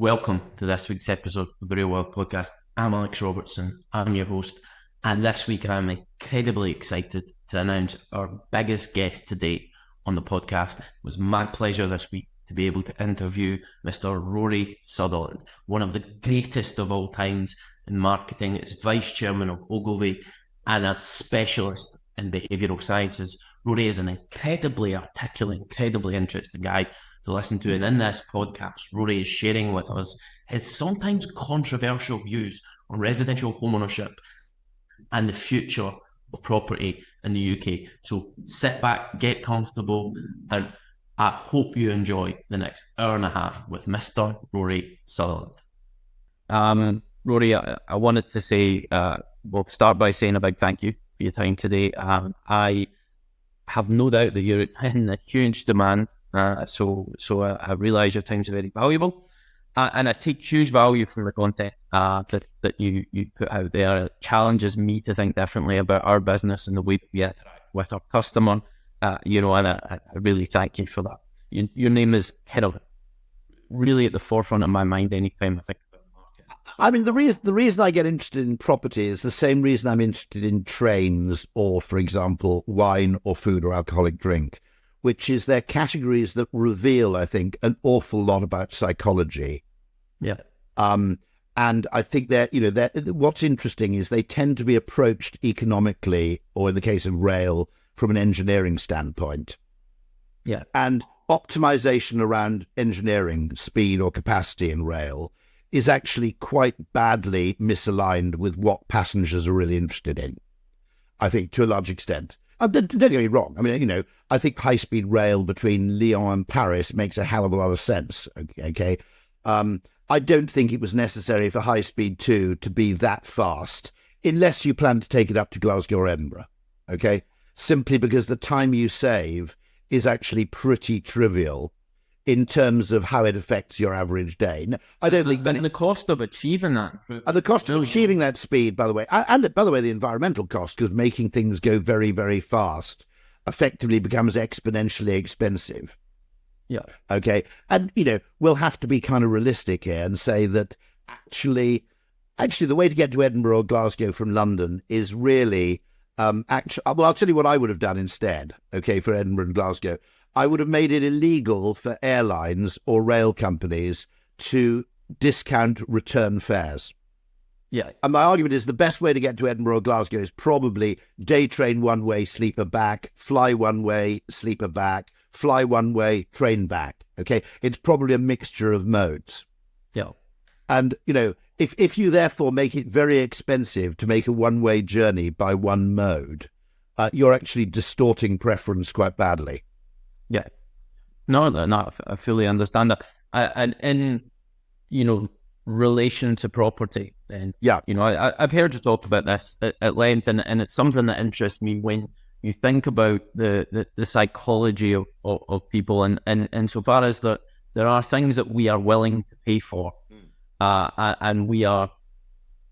Welcome to this week's episode of the Real Wealth Podcast. I'm Alex Robertson, I'm your host, and this week I'm incredibly excited to announce our biggest guest to date on the podcast. It was my pleasure this week to be able to interview Mr. Rory Sutherland, one of the greatest of all times in marketing. As Vice Chairman of Ogilvy and a specialist in behavioural sciences. Rory is an incredibly articulate, incredibly interesting guy to listen to, and in this podcast, Rory is sharing with us his sometimes controversial views on residential homeownership and the future of property in the UK. So sit back, get comfortable, and I hope you enjoy the next hour and a half with Mr. Rory Sutherland. Rory, I wanted to say, we'll start by saying a big thank you for your time today. I have no doubt that you're in a huge demand. So I realise your time's very valuable, and I take huge value from the content that you put out there. It challenges me to think differently about our business and the way that we interact with our customer. And I really thank you for that. Your name is kind of really at the forefront of my mind anytime I think about the market. I mean, the reason I get interested in property is the same reason I'm interested in trains or, for example, wine or food or alcoholic drink, which is they're categories that reveal, I think, an awful lot about psychology. Yeah. And I think what's interesting is they tend to be approached economically, or in the case of rail, from an engineering standpoint. Yeah. And optimization around engineering, speed or capacity in rail is actually quite badly misaligned with what passengers are really interested in, I think, to a large extent. Don't get me wrong. I mean, I think high-speed rail between Lyon and Paris makes a hell of a lot of sense. Okay. I don't think it was necessary for high-speed 2 to be that fast, unless you plan to take it up to Glasgow or Edinburgh. Okay. Simply because the time you save is actually pretty trivial in terms of how it affects your average day. I don't think... But the cost of achieving that... And the cost of achieving that speed, by the way, and by the way, the environmental cost, because making things go very, very fast effectively becomes exponentially expensive. Yeah. Okay. And, we'll have to be kind of realistic here and say that actually the way to get to Edinburgh or Glasgow from London is really... I'll tell you what I would have done instead, okay, for Edinburgh and Glasgow. I would have made it illegal for airlines or rail companies to discount return fares. Yeah. And my argument is the best way to get to Edinburgh or Glasgow is probably day train one way, sleeper back, fly one way, sleeper back, fly one way, train back. Okay. It's probably a mixture of modes. Yeah. And, if you therefore make it very expensive to make a one-way journey by one mode, you're actually distorting preference quite badly. Yeah. No, I fully understand that. And in, relation to property, then, yeah. I've heard you talk about this at length, and it's something that interests me when you think about the psychology of people, and so far as that there are things that we are willing to pay for, and we are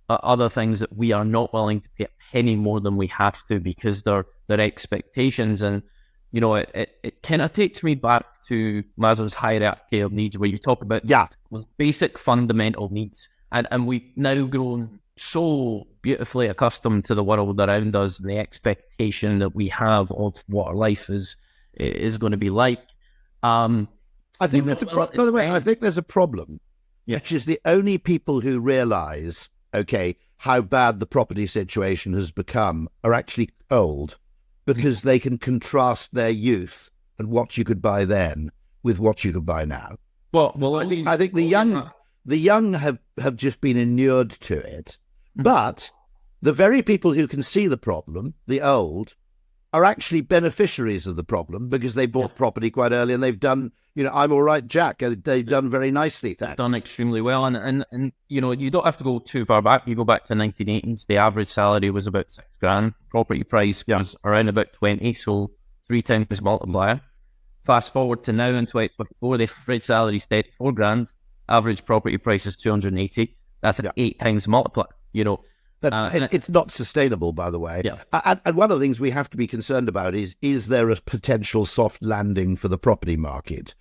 other things that we are not willing to pay a penny more than we have to because they're expectations. And it kind of takes me back to Maslow's hierarchy of needs, where you talk about basic fundamental needs, and we've now grown so beautifully accustomed to the world around us and the expectation that we have of what our life is going to be like. I think there's by the way, I think there's a problem. Yeah. Which is the only people who realise, how bad the property situation has become are actually old, because they can contrast their youth and what you could buy then with what you could buy now. Well, I think the young have just been inured to it, but the very people who can see the problem, the old, are actually beneficiaries of the problem because they bought property quite early and they've done, I'm all right, Jack. They've done very nicely. They've done extremely well. And you don't have to go too far back. You go back to 1980s, the average salary was about $6,000. Property price was around about 20, so 3 times multiplier. Fast forward to now in 2024, the average salary is $34,000. Average property price is 280. That's an 8 times multiplier, It's not sustainable, by the way. Yeah. And one of the things we have to be concerned about is there a potential soft landing for the property market?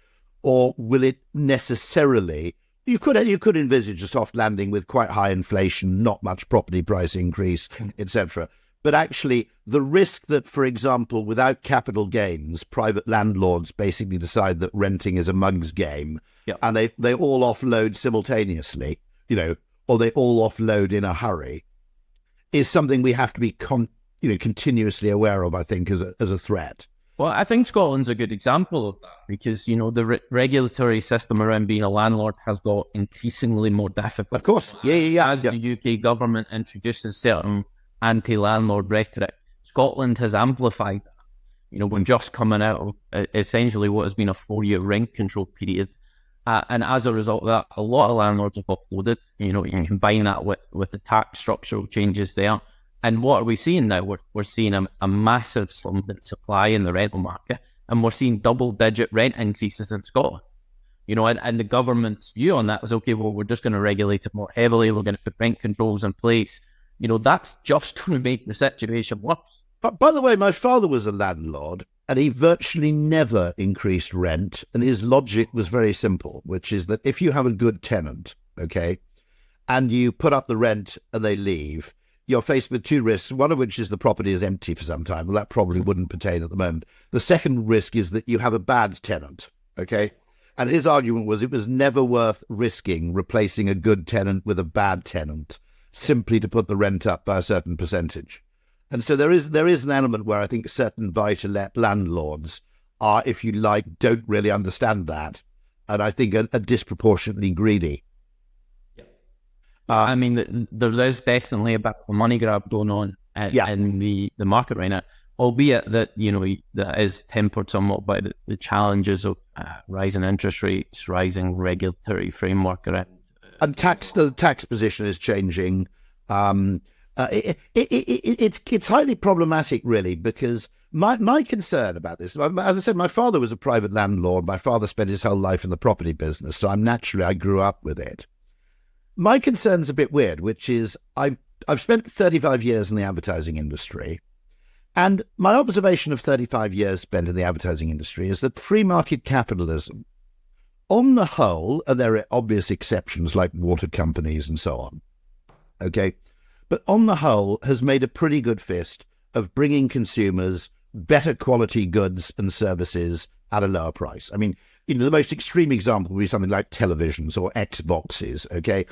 Or will it necessarily You could envisage a soft landing with quite high inflation, not much property price increase, etc. But actually, the risk that, for example, without capital gains, private landlords basically decide that renting is a mug's game, and they all offload simultaneously, or they all offload in a hurry, is something we have to be continuously aware of, I think, as a threat. Well, I think Scotland's a good example of that because, the regulatory system around being a landlord has got increasingly more difficult. Of course. Yeah. As the UK government introduces certain anti-landlord rhetoric, Scotland has amplified that. We're just coming out of essentially what has been a 4-year rent control period. And as a result of that, a lot of landlords have offloaded. You combine that with the tax structural changes there. And what are we seeing now? We're seeing a massive slump in supply in the rental market, and we're seeing double-digit rent increases in Scotland. And the government's view on that was, okay, well, we're just going to regulate it more heavily. We're going to put rent controls in place. That's just going to make the situation worse. But by the way, my father was a landlord, and he virtually never increased rent. And his logic was very simple, which is that if you have a good tenant, okay, and you put up the rent and they leave, you're faced with two risks, one of which is the property is empty for some time. Well, that probably wouldn't pertain at the moment. The second risk is that you have a bad tenant, okay? And his argument was it was never worth risking replacing a good tenant with a bad tenant simply to put the rent up by a certain percentage. And so there is an element where I think certain buy-to-let landlords are, if you like, don't really understand that. And I think are disproportionately greedy. I mean, there is definitely a bit of a money grab going on in the market right now, albeit that, that is tempered somewhat by the challenges of rising interest rates, rising regulatory framework around. And the tax position is changing. It's highly problematic, really, because my concern about this, as I said, my father was a private landlord. My father spent his whole life in the property business, so I grew up with it. My concern's a bit weird, which is I've spent 35 years in the advertising industry, and my observation of 35 years spent in the advertising industry is that free market capitalism, on the whole, and there are obvious exceptions like water companies and so on, okay, but on the whole has made a pretty good fist of bringing consumers better quality goods and services at a lower price. I mean, the most extreme example would be something like televisions or Xboxes, okay?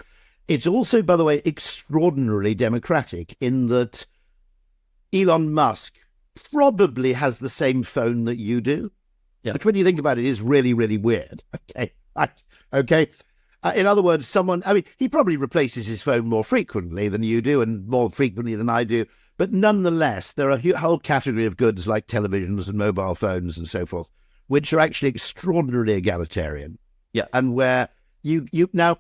It's also, by the way, extraordinarily democratic in that Elon Musk probably has the same phone that you do, which when you think about it is really, really weird, okay? In other words, he probably replaces his phone more frequently than you do and more frequently than I do, but nonetheless, there are a whole category of goods like televisions and mobile phones and so forth, which are actually extraordinarily egalitarian. Yeah. And where now,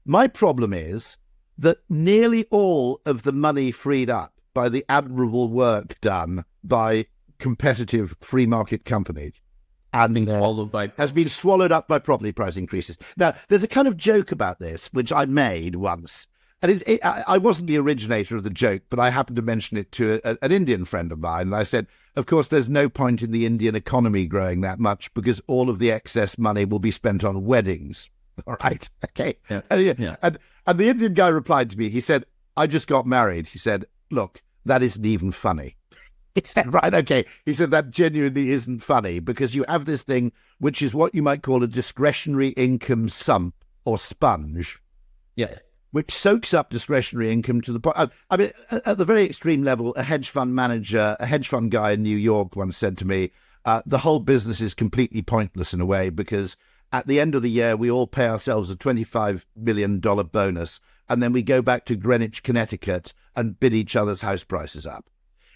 my problem is that nearly all of the money freed up by the admirable work done by competitive free market companies has been swallowed up by property price increases. Now, there's a kind of joke about this, which I made once. And I wasn't the originator of the joke, but I happened to mention it to an Indian friend of mine. And I said, of course, there's no point in the Indian economy growing that much because all of the excess money will be spent on weddings. All right. Okay. Yeah. And the Indian guy replied to me. He said, I just got married. He said, look, that isn't even funny. He said, right, okay. He said, that genuinely isn't funny because you have this thing, which is what you might call a discretionary income sump or sponge. Yeah. Which soaks up discretionary income to the point. I mean, at the very extreme level, a hedge fund guy in New York once said to me, the whole business is completely pointless in a way because at the end of the year, we all pay ourselves a $25 million bonus, and then we go back to Greenwich, Connecticut, and bid each other's house prices up.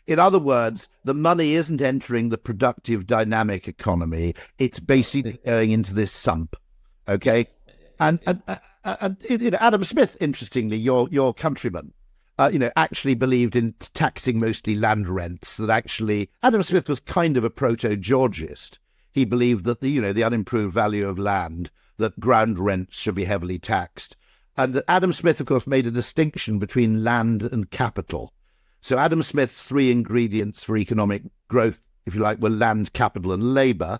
In other words, the money isn't entering the productive, dynamic economy. It's basically going into this sump, okay? And Adam Smith, interestingly, your countryman, actually believed in taxing mostly land rents. That actually, Adam Smith was kind of a proto-Georgist. He believed that the unimproved value of land, that ground rents should be heavily taxed. And that Adam Smith, of course, made a distinction between land and capital. So Adam Smith's three ingredients for economic growth, if you like, were land, capital, and labour.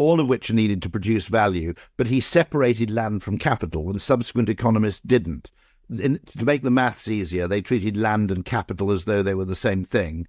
all of which are needed to produce value, but he separated land from capital and subsequent economists didn't. To make the maths easier, they treated land and capital as though they were the same thing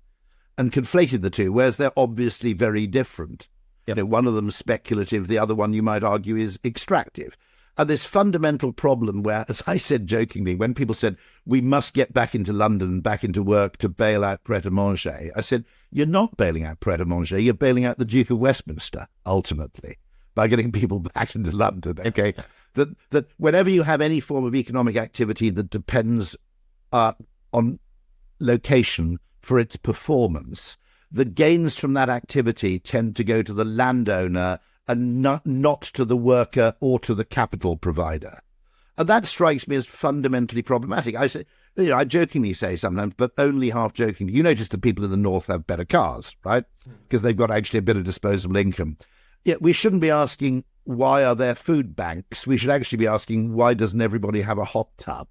and conflated the two, whereas they're obviously very different. Yep. One of them is speculative, the other one, you might argue, is extractive. And this fundamental problem where, as I said jokingly, when people said, we must get back into London, back into work to bail out Pret-a-Manger, I said, you're not bailing out Pret-a-Manger, you're bailing out the Duke of Westminster, ultimately, by getting people back into London, okay? That whenever you have any form of economic activity that depends on location for its performance, the gains from that activity tend to go to the landowner and not to the worker or to the capital provider. And that strikes me as fundamentally problematic. I say, I jokingly say sometimes, but only half jokingly, you notice that people in the north have better cars, right? Because they've got actually a bit of disposable income. Yet we shouldn't be asking, why are there food banks? We should actually be asking, why doesn't everybody have a hot tub?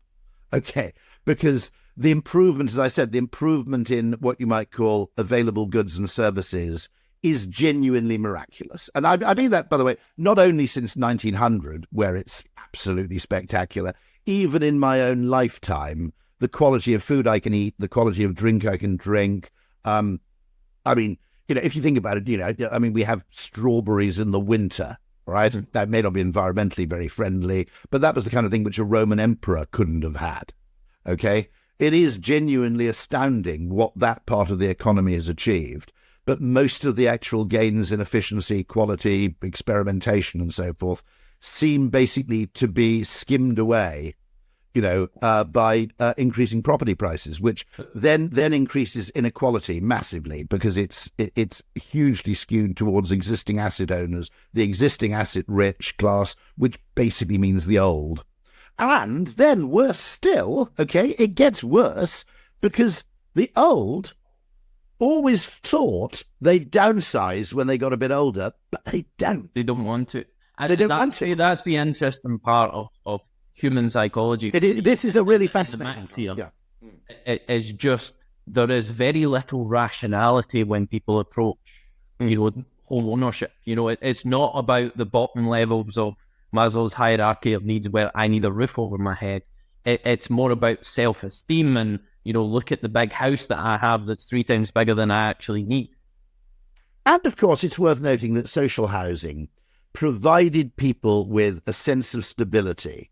Okay, because the improvement, as I said, the improvement in what you might call available goods and services is genuinely miraculous. And I mean that, by the way, not only since 1900, where it's absolutely spectacular, even in my own lifetime, the quality of food I can eat, the quality of drink I can drink. I mean, if you think about it, we have strawberries in the winter, right? Mm-hmm. That may not be environmentally very friendly, but that was the kind of thing which a Roman emperor couldn't have had, okay? It is genuinely astounding what that part of the economy has achieved. But most of the actual gains in efficiency, quality, experimentation, and so forth seem basically to be skimmed away, by increasing property prices, which then increases inequality massively because it's hugely skewed towards existing asset owners, the existing asset-rich class, which basically means the old. And then worse still, okay, it gets worse because the old always thought they'd downsize when they got a bit older, but they don't. They don't want to. They don't want to. That's the interesting part of human psychology. This is a really fascinating. It's just there is very little rationality when people approach, home ownership. It's not about the bottom levels of Maslow's hierarchy of needs where I need a roof over my head. It's more about self-esteem and, look at the big house that I have that's 3 times bigger than I actually need. And of course, it's worth noting that social housing provided people with a sense of stability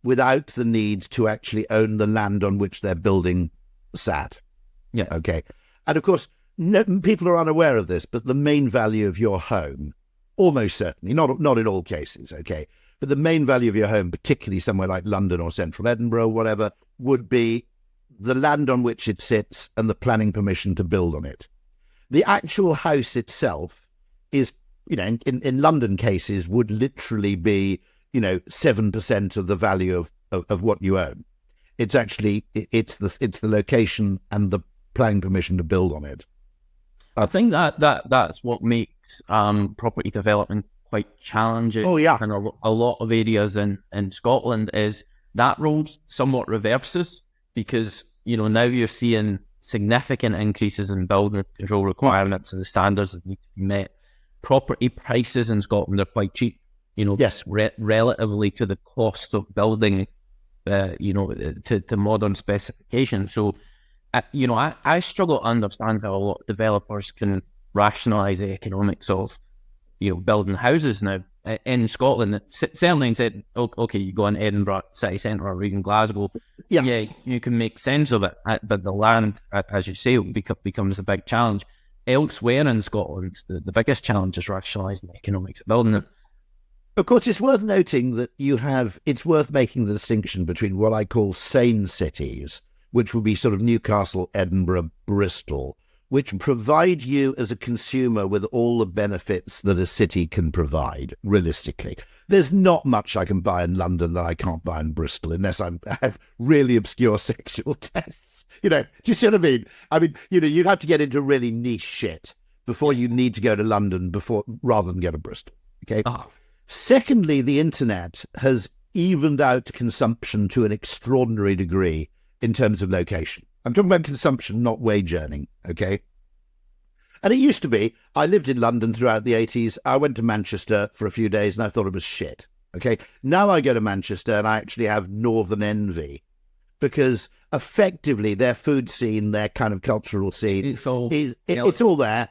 without the need to actually own the land on which their building sat. Yeah. Okay. And of course, people are unaware of this, but the main value of your home, almost certainly, not in all cases, okay, but the main value of your home, particularly somewhere like London or central Edinburgh or whatever, would be the land on which it sits and the planning permission to build on it. The actual house itself is, in London cases, would literally be, 7% of the value of what you own. It's actually, it's the location and the planning permission to build on it. I think that's what makes property development quite challenging. Oh, yeah. In a lot of areas in Scotland is that role somewhat reverses because, now you're seeing significant increases in building control requirements and the standards that need to be met. Property prices in Scotland are quite cheap, yes, relatively to the cost of building, to modern specifications. So, I struggle to understand how a lot of developers can rationalise the economics of, building houses now in Scotland. Certainly said, okay, you go in Edinburgh city centre or even Glasgow, yeah, you can make sense of it, but the land, as you say, becomes a big challenge. Elsewhere in Scotland, the biggest challenge is rationalising the economics of building it. Of course, it's worth noting that it's worth making the distinction between what I call sane cities, which would be sort of Newcastle, Edinburgh, Bristol, which provide you as a consumer with all the benefits that a city can provide, realistically. There's not much I can buy in London that I can't buy in Bristol, unless I have really obscure sexual tests. Do you see what I mean? I mean, you'd have to get into really niche shit before you need to go to London rather than go to Bristol, okay? Oh. Secondly, the internet has evened out consumption to an extraordinary degree in terms of location. I'm talking about consumption, not wage earning, okay? And it used to be, I lived in London throughout the 80s. I went to Manchester for a few days and I thought it was shit. Okay. Now I go to Manchester and I actually have northern envy because effectively their food scene, their kind of cultural scene, it's all there.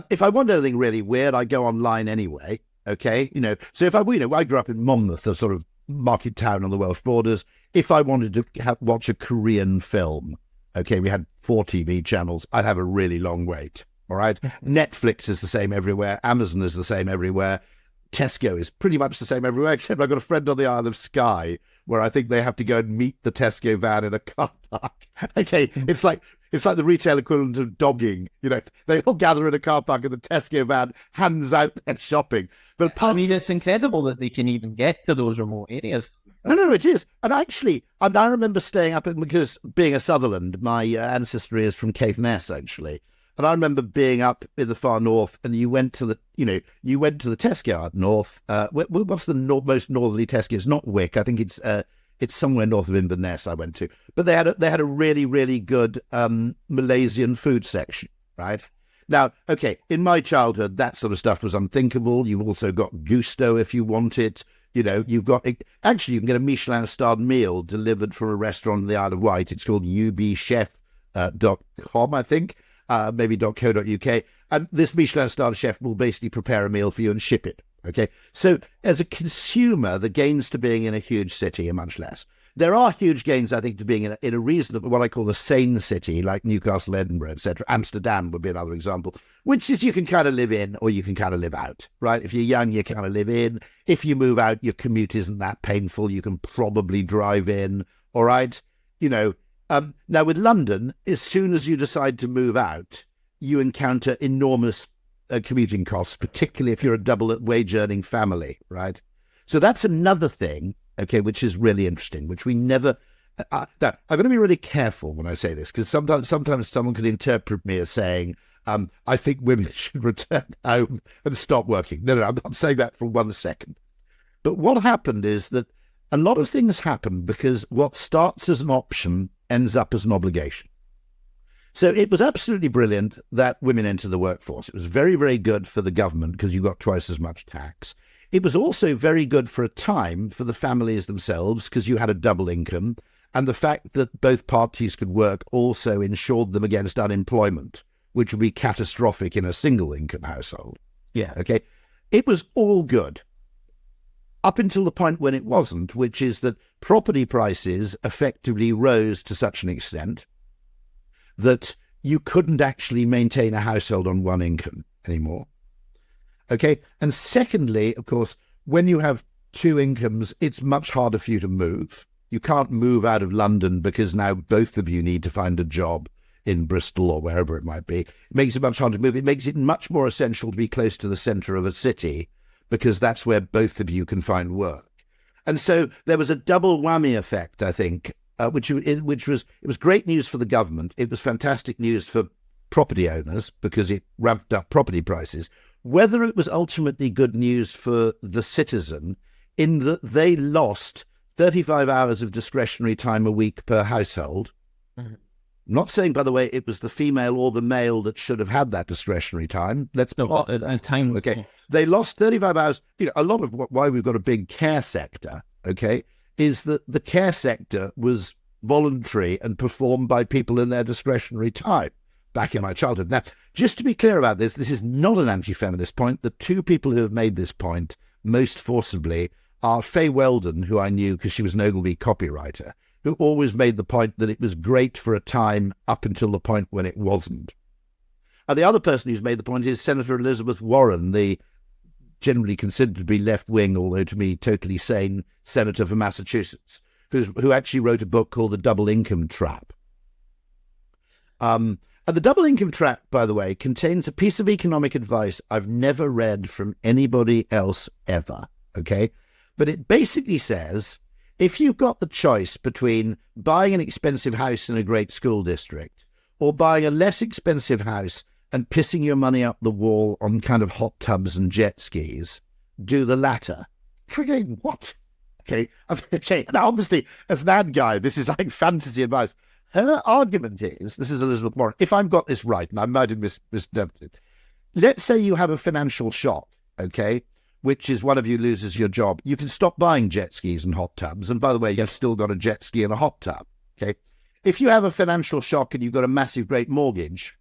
If I want anything really weird, I go online anyway. Okay. So if I grew up in Monmouth, a sort of market town on the Welsh borders. If I wanted to watch a Korean film, okay, we had 4 TV channels, I'd have a really long wait. All right. Netflix is the same everywhere. Amazon is the same everywhere. Tesco is pretty much the same everywhere, except I've got a friend on the Isle of Skye where I think they have to go and meet the Tesco van in a car park. Okay, it's like the retail equivalent of dogging. They all gather in a car park and the Tesco van hands out their shopping. But it's incredible that they can even get to those remote areas. No, it is. And actually, I remember staying up because being a Sutherland, my ancestry is from Caithness, actually. And I remember being up in the far north, and you went to the Tesco up north. What's the most northerly Tesco? It's not Wick. I think it's somewhere north of Inverness. I went to, but they had a really, really good Malaysian food section, right? Now, okay, in my childhood, that sort of stuff was unthinkable. You've also got Gusto if you want it. You can get a Michelin-starred meal delivered from a restaurant in the Isle of Wight. It's called ubchef.com, I think. Maybe .co.uk, and this Michelin-starred chef will basically prepare a meal for you and ship it. Okay, so as a consumer, the gains to being in a huge city are much less. There are huge gains, I think, to being in a reasonable, what I call a sane city, like Newcastle, Edinburgh, etc. Amsterdam would be another example, which is you can kind of live in or you can kind of live out, right? If you're young, you kind of live in. If you move out, your commute isn't that painful. You can probably drive in, all right? Now, with London, as soon as you decide to move out, you encounter enormous commuting costs, particularly if you're a double-wage earning family, right? So that's another thing, okay, which is really interesting, which we never... now, I'm going to be really careful when I say this, because sometimes someone could interpret me as saying, I think women should return home and stop working. No, I'm not saying that for 1 second. But what happened is that a lot of things happen because what starts as an option ends up as an obligation. So it was absolutely brilliant that women entered the workforce. It was very, very good for the government because you got twice as much tax. It was also very good for a time for the families themselves because you had a double income. And the fact that both parties could work also ensured them against unemployment, which would be catastrophic in a single income household. Yeah. Okay. It was all good. Up until the point when it wasn't, which is that property prices effectively rose to such an extent that you couldn't actually maintain a household on one income anymore. Okay. And secondly, of course, when you have 2 incomes, it's much harder for you to move. You can't move out of London because now both of you need to find a job in Bristol or wherever it might be. It makes it much harder to move. It makes it much more essential to be close to the centre of a city because that's where both of you can find work. And so there was a double whammy effect, I think, which was great news for the government. It was fantastic news for property owners because it ramped up property prices. Whether it was ultimately good news for the citizen in that they lost 35 hours of discretionary time a week per household. Mm-hmm. I'm not saying, by the way, it was the female or the male that should have had that discretionary time. Time. Okay. They lost 35 hours. A lot of why we've got a big care sector, okay, is that the care sector was voluntary and performed by people in their discretionary time back in my childhood. Now, just to be clear about this is not an anti-feminist point. The 2 people who have made this point most forcibly are Faye Weldon, who I knew because she was an Ogilvy copywriter, who always made the point that it was great for a time up until the point when it wasn't. And the other person who's made the point is Senator Elizabeth Warren, the generally considered to be left-wing, although to me totally sane senator from Massachusetts, who actually wrote a book called The Double Income Trap. And the Double Income Trap, by the way, contains a piece of economic advice I've never read from anybody else ever, okay? But it basically says, if you've got the choice between buying an expensive house in a great school district or buying a less expensive house and pissing your money up the wall on kind of hot tubs and jet skis, do the latter. Forgetting what? Okay. Now, obviously, as an ad guy, this is like fantasy advice. Her argument is, this is Elizabeth Warren, if I've got this right, and I might have misinterpreted, let's say you have a financial shock, okay, which is one of you loses your job. You can stop buying jet skis and hot tubs. And by the way, you've still got a jet ski and a hot tub, okay? If you have a financial shock and you've got a massive, great mortgage,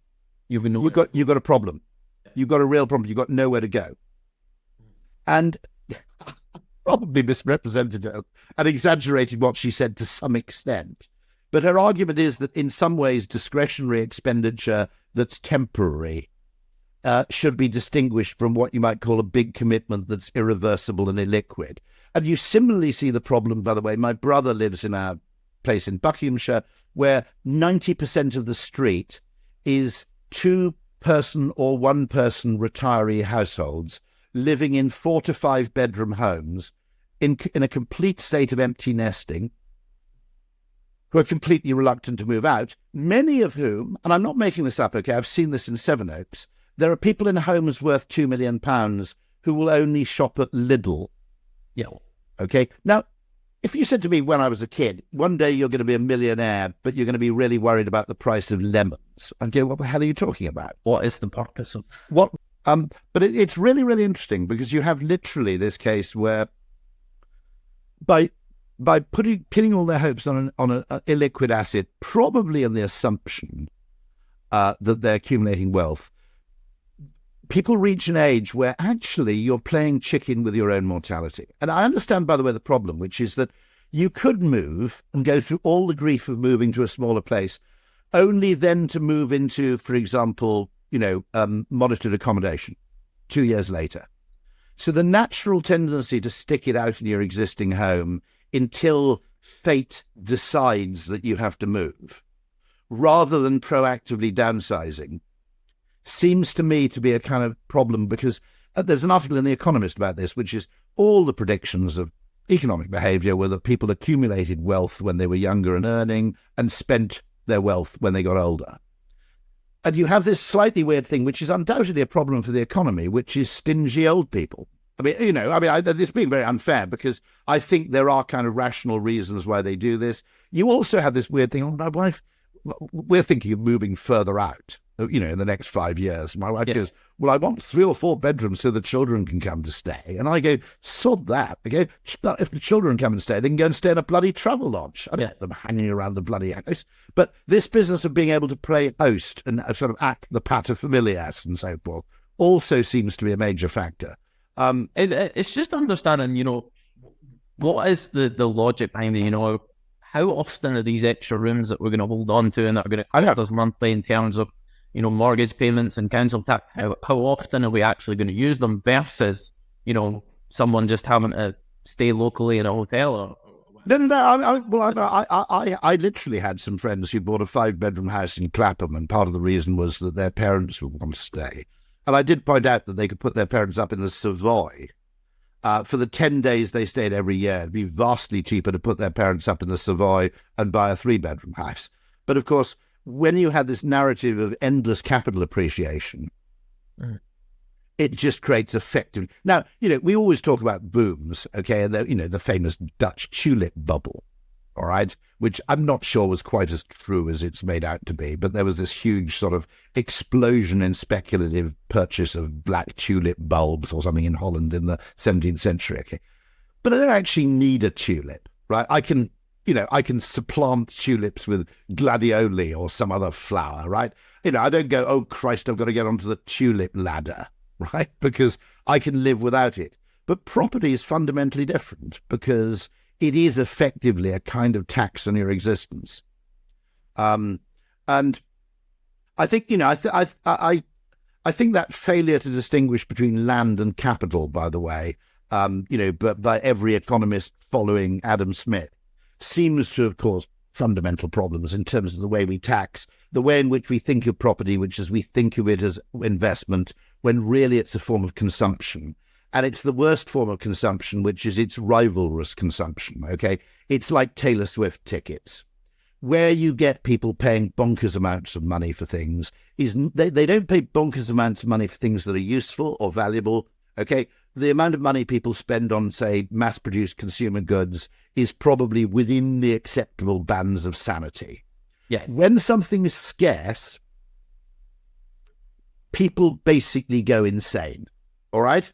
you've got a problem. You've got a real problem. You've got nowhere to go. And probably misrepresented her and exaggerated what she said to some extent. But her argument is that in some ways, discretionary expenditure that's temporary should be distinguished from what you might call a big commitment that's irreversible and illiquid. And you similarly see the problem, by the way. My brother lives in a place in Buckinghamshire where 90% of the street is two-person or one-person retiree households living in 4 to 5 bedroom homes in a complete state of empty nesting, who are completely reluctant to move out, many of whom, and I'm not making this up, okay, I've seen this in Sevenoaks, there are people in homes worth £2 million who will only shop at Lidl. Yeah. Okay. Now, if you said to me when I was a kid, one day you're going to be a millionaire, but you're going to be really worried about the price of lemons, I'd go, what the hell are you talking about? What is the purpose of what? But it's really, really interesting because you have literally this case where by pinning all their hopes on an illiquid asset, probably in the assumption that they're accumulating wealth, people reach an age where actually you're playing chicken with your own mortality. And I understand, by the way, the problem, which is that you could move and go through all the grief of moving to a smaller place, only then to move into, for example, monitored accommodation 2 years later. So the natural tendency to stick it out in your existing home until fate decides that you have to move, rather than proactively downsizing, seems to me to be a kind of problem, because there's an article in The Economist about this, which is all the predictions of economic behaviour were that people accumulated wealth when they were younger and earning and spent their wealth when they got older. And you have this slightly weird thing, which is undoubtedly a problem for the economy, which is stingy old people. It's being very unfair because I think there are kind of rational reasons why they do this. You also have this weird thing. Oh, my wife, we're thinking of moving further out, in the next 5 years. My wife goes, well, I want 3 or 4 bedrooms so the children can come to stay. And I go, sod that. I go, if the children come and stay, they can go and stay in a bloody travel lodge. I don't want them hanging around the bloody house. But this business of being able to play host and sort of act the paterfamilias and so forth also seems to be a major factor. It's just understanding, what is the logic behind it, how often are these extra rooms that we're going to hold on to and that are going to cost us monthly in terms of, mortgage payments and council tax, how often are we actually going to use them versus, someone just having to stay locally in a hotel or... I literally had some friends who bought a 5-bedroom house in Clapham, and part of the reason was that their parents would want to stay. And I did point out that they could put their parents up in the Savoy. For the 10 days they stayed every year, it'd be vastly cheaper to put their parents up in the Savoy and buy a 3-bedroom house. But of course, when you have this narrative of endless capital appreciation, it just creates effective... Now, we always talk about booms, okay, and the famous Dutch tulip bubble, all right, which I'm not sure was quite as true as it's made out to be, but there was this huge sort of explosion in speculative purchase of black tulip bulbs or something in Holland in the 17th century, okay. But I don't actually need a tulip, right? I can supplant tulips with gladioli or some other flower, right? I don't go, oh Christ, I've got to get onto the tulip ladder, right? Because I can live without it. But property is fundamentally different because it is effectively a kind of tax on your existence. And I think, I think that failure to distinguish between land and capital, by the way, but by every economist following Adam Smith, seems to have caused fundamental problems in terms of the way we tax, the way in which we think of property, which is we think of it as investment, when really it's a form of consumption. And it's the worst form of consumption, which is its rivalrous consumption, okay? It's like Taylor Swift tickets, where you get people paying bonkers amounts of money for things. They don't pay bonkers amounts of money for things that are useful or valuable, okay? The amount of money people spend on, say, mass-produced consumer goods is probably within the acceptable bands of sanity. Yeah. When something is scarce, people basically go insane. All right?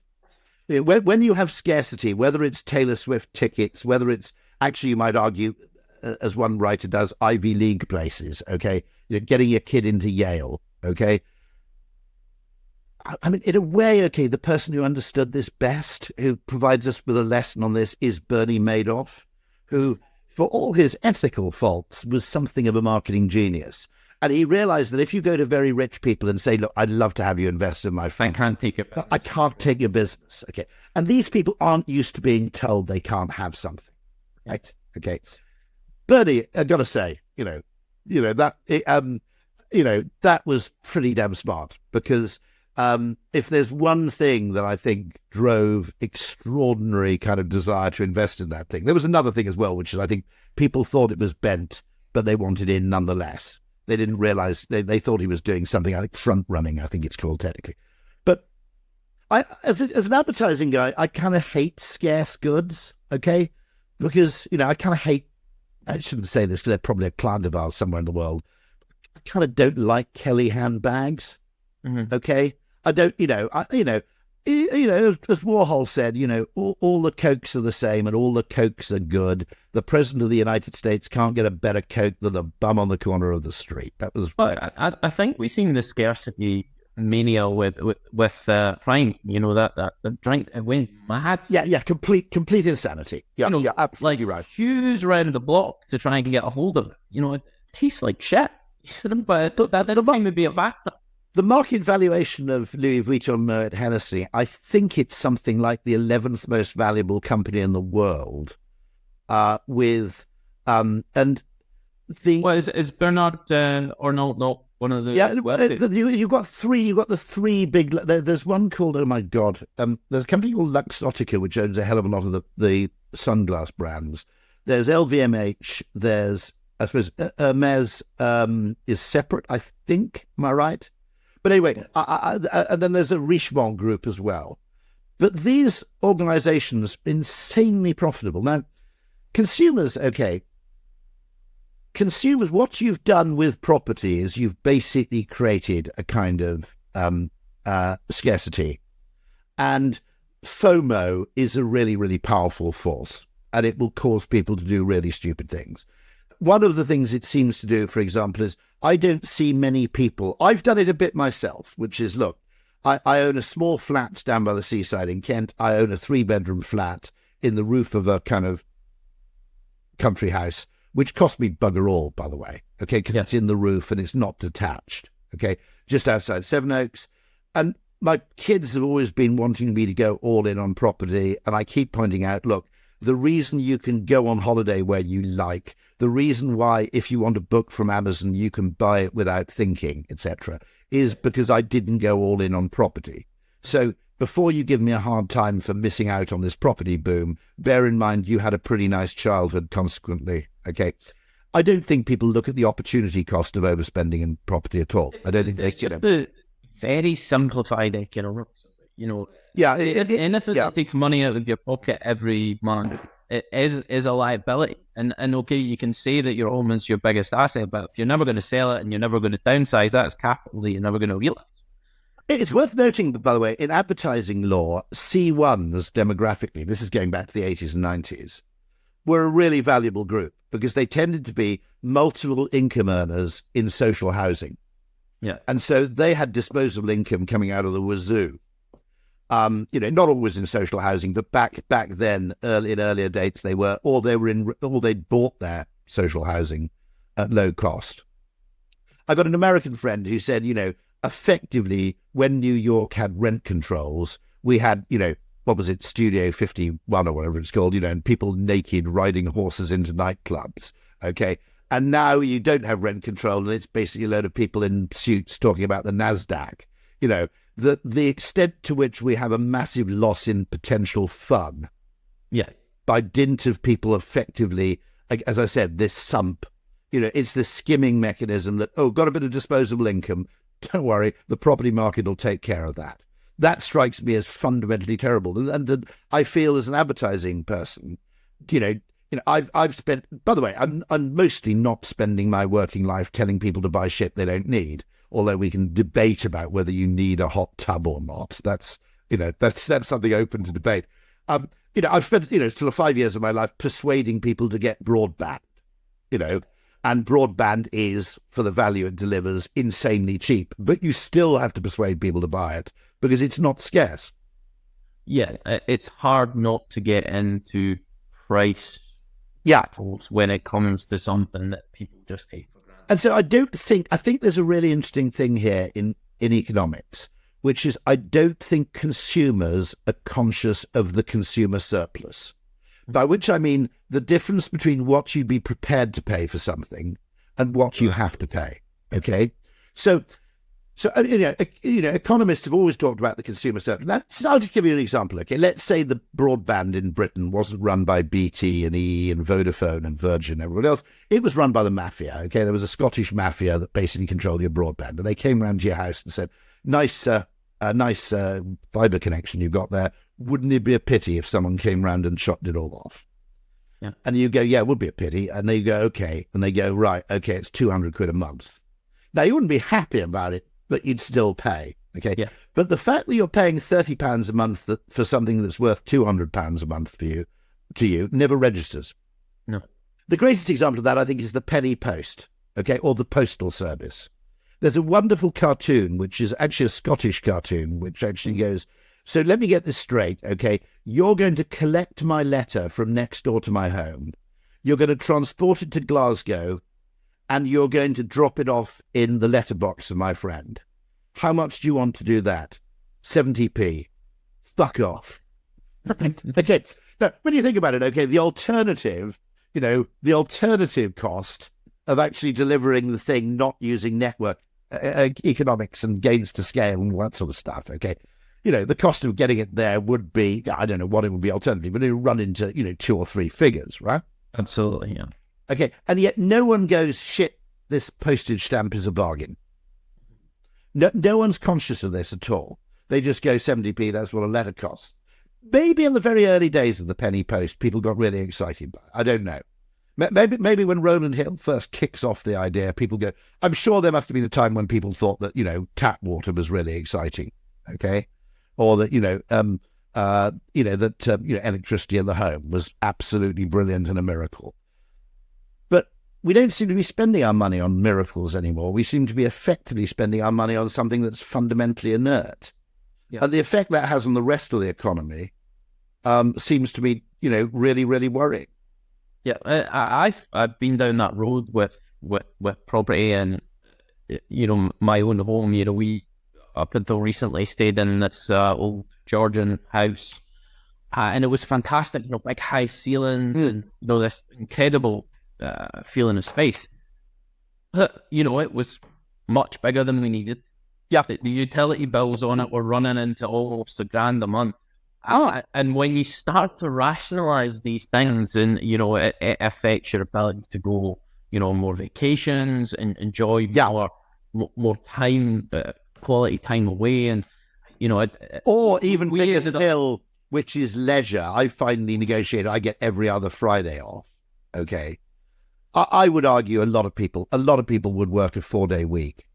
When you have scarcity, whether it's Taylor Swift tickets, whether it's, actually you might argue, as one writer does, Ivy League places, okay? Getting your kid into Yale, okay? I mean, in a way, okay, the person who understood this best, who provides us with a lesson on this, is Bernie Madoff, who, for all his ethical faults, was something of a marketing genius. And he realized that if you go to very rich people and say, look, I'd love to have you invest in my fund. I can't take your business. I can't take your business. Okay. And these people aren't used to being told they can't have something. Right. Okay. Bernie, I've got to say, that was pretty damn smart, because if there's one thing that I think drove extraordinary kind of desire to invest in that thing, there was another thing as well, which is I think people thought it was bent, but they wanted in nonetheless. They didn't realize, they thought he was doing something, I think front running, I think it's called technically. But as an advertising guy, I kind of hate scarce goods, okay? Because, I kind of hate, I shouldn't say this because they're probably a client of ours somewhere in the world. I kind of don't like Kelly handbags, okay? I don't, as Warhol said, all the Cokes are the same and all the Cokes are good. The President of the United States can't get a better Coke than the bum on the corner of the street. That was. I think we've seen the scarcity mania with Frank. That drink it went mad. Yeah, complete insanity. Yeah, absolutely right. Queues around the block to try and get a hold of it. It tastes like shit. But that didn't seem to be a factor. The market valuation of Louis Vuitton Moet Hennessy, I think it's something like the 11th most valuable company in the world. And the is Bernard Arnault not one of the? Yeah, you've got the three big. There's one called, oh my god, there's a company called Luxottica which owns a hell of a lot of the sunglass brands. There's LVMH. There's, I suppose, Hermes is separate, I think. Am I right? But anyway, and then there's a Richemont group as well. But these organizations are insanely profitable. Now, consumers, what you've done with property is you've basically created a kind of scarcity. And FOMO is a really, really powerful force, and it will cause people to do really stupid things. One of the things it seems to do, for example, is I don't see many people. I've done it a bit myself, which is, look, I own a small flat down by the seaside in Kent. I own a 3-bedroom flat in the roof of a kind of country house, which cost me bugger all, by the way, okay, because it's in the roof and it's not detached, okay, just outside Sevenoaks. And my kids have always been wanting me to go all in on property, and I keep pointing out, look, the reason you can go on holiday where you like, the reason why if you want a book from Amazon you can buy it without thinking, etc., is because I didn't go all in on property. So before you give me a hard time for missing out on this property boom, bear in mind you had a pretty nice childhood consequently, okay? I don't think people look at the opportunity cost of overspending in property at all. I don't think it's just the very simplified economics, Yeah, anything that takes money out of your pocket every month is a liability. And okay, you can say that your home is your biggest asset, but if you're never going to sell it and you're never going to downsize, that's capital that you're never going to realize. It's worth noting, by the way, in advertising law, C1s demographically, this is going back to the 80s and 90s, were a really valuable group because they tended to be multiple income earners in social housing. Yeah. And so they had disposable income coming out of the wazoo. Not always in social housing, but back then, in earlier dates, they were, or they'd bought their social housing at low cost. I got an American friend who said, effectively, when New York had rent controls, we had, what was it, Studio 51 or whatever it's called, and people naked riding horses into nightclubs, okay? And now you don't have rent control, and it's basically a load of people in suits talking about the NASDAQ, the extent to which we have a massive loss in potential fun. Yeah. By dint of people effectively, as I said, this sump, it's the skimming mechanism that, got a bit of disposable income. Don't worry, the property market will take care of that. That strikes me as fundamentally terrible. And I feel as an advertising person, I've spent, by the way, I'm mostly not spending my working life telling people to buy shit they don't need. although we can debate about whether you need a hot tub or not. That's something open to debate. I've spent, sort of 5 years of my life persuading people to get broadband, and broadband is, for the value it delivers, insanely cheap. But you still have to persuade people to buy it because it's not scarce. Yeah, it's hard not to get into price battles when it comes to something that people just take for granted. And so I think there's a really interesting thing here in economics, which is I don't think consumers are conscious of the consumer surplus, by which I mean the difference between what you'd be prepared to pay for something and what you have to pay. Okay, so economists have always talked about the consumer surplus. Now, I'll just give you an example. Okay, let's say the broadband in Britain wasn't run by BT and EE and Vodafone and Virgin and everyone else. It was run by the mafia. Okay, there was a Scottish mafia that basically controlled your broadband, and they came round to your house and said, nice fibre connection you got there. Wouldn't it be a pity if someone came round and chopped it all off? Yeah. And you go, yeah, it would be a pity. And they go, okay. And they go, right, okay, it's 200 quid a month. Now, you wouldn't be happy about it, but you'd still pay. Okay. Yeah. But the fact that you're paying £30 a month for something that's worth £200 a month to you never registers. No. The greatest example of that, I think, is the penny post, okay, or the postal service. There's a wonderful cartoon, which is actually a Scottish cartoon, which actually goes, so let me get this straight, okay? You're going to collect my letter from next door to my home. You're going to transport it to Glasgow, and you're going to drop it off in the letterbox of my friend. How much do you want to do that? 70p. Fuck off. Okay. Now, when you think about it, okay, the alternative cost of actually delivering the thing not using network economics and gains to scale and all that sort of stuff, okay, the cost of getting it there would be, I don't know what it would be alternatively, but it would run into, 2 or 3 figures, right? Absolutely, yeah. Okay, and yet no one goes, shit, this postage stamp is a bargain. No one's conscious of this at all. They just go 70p, that's what a letter costs. Maybe in the very early days of the penny post, people got really excited by it. I don't know. Maybe when Roland Hill first kicks off the idea, people go, I'm sure there must have been a time when people thought that, tap water was really exciting, okay? Or that, electricity in the home was absolutely brilliant and a miracle. But we don't seem to be spending our money on miracles anymore. We seem to be effectively spending our money on something that's fundamentally inert. Yeah. And the effect that has on the rest of the economy seems to be, really, really worrying. Yeah, I've been down that road with property and, my own home. We up until recently stayed in this old Georgian house, and it was fantastic. Big high ceilings and this incredible feeling of space. But it was much bigger than we needed. Yeah, the utility bills on it were running into almost $1,000 a month. And when you start to rationalize these things, and it affects your ability to go, more vacations and enjoy more time, quality time away, and or even bigger still, which is leisure. I finally negotiated. I get every other Friday off. Okay, I would argue a lot of people would work a 4-day week.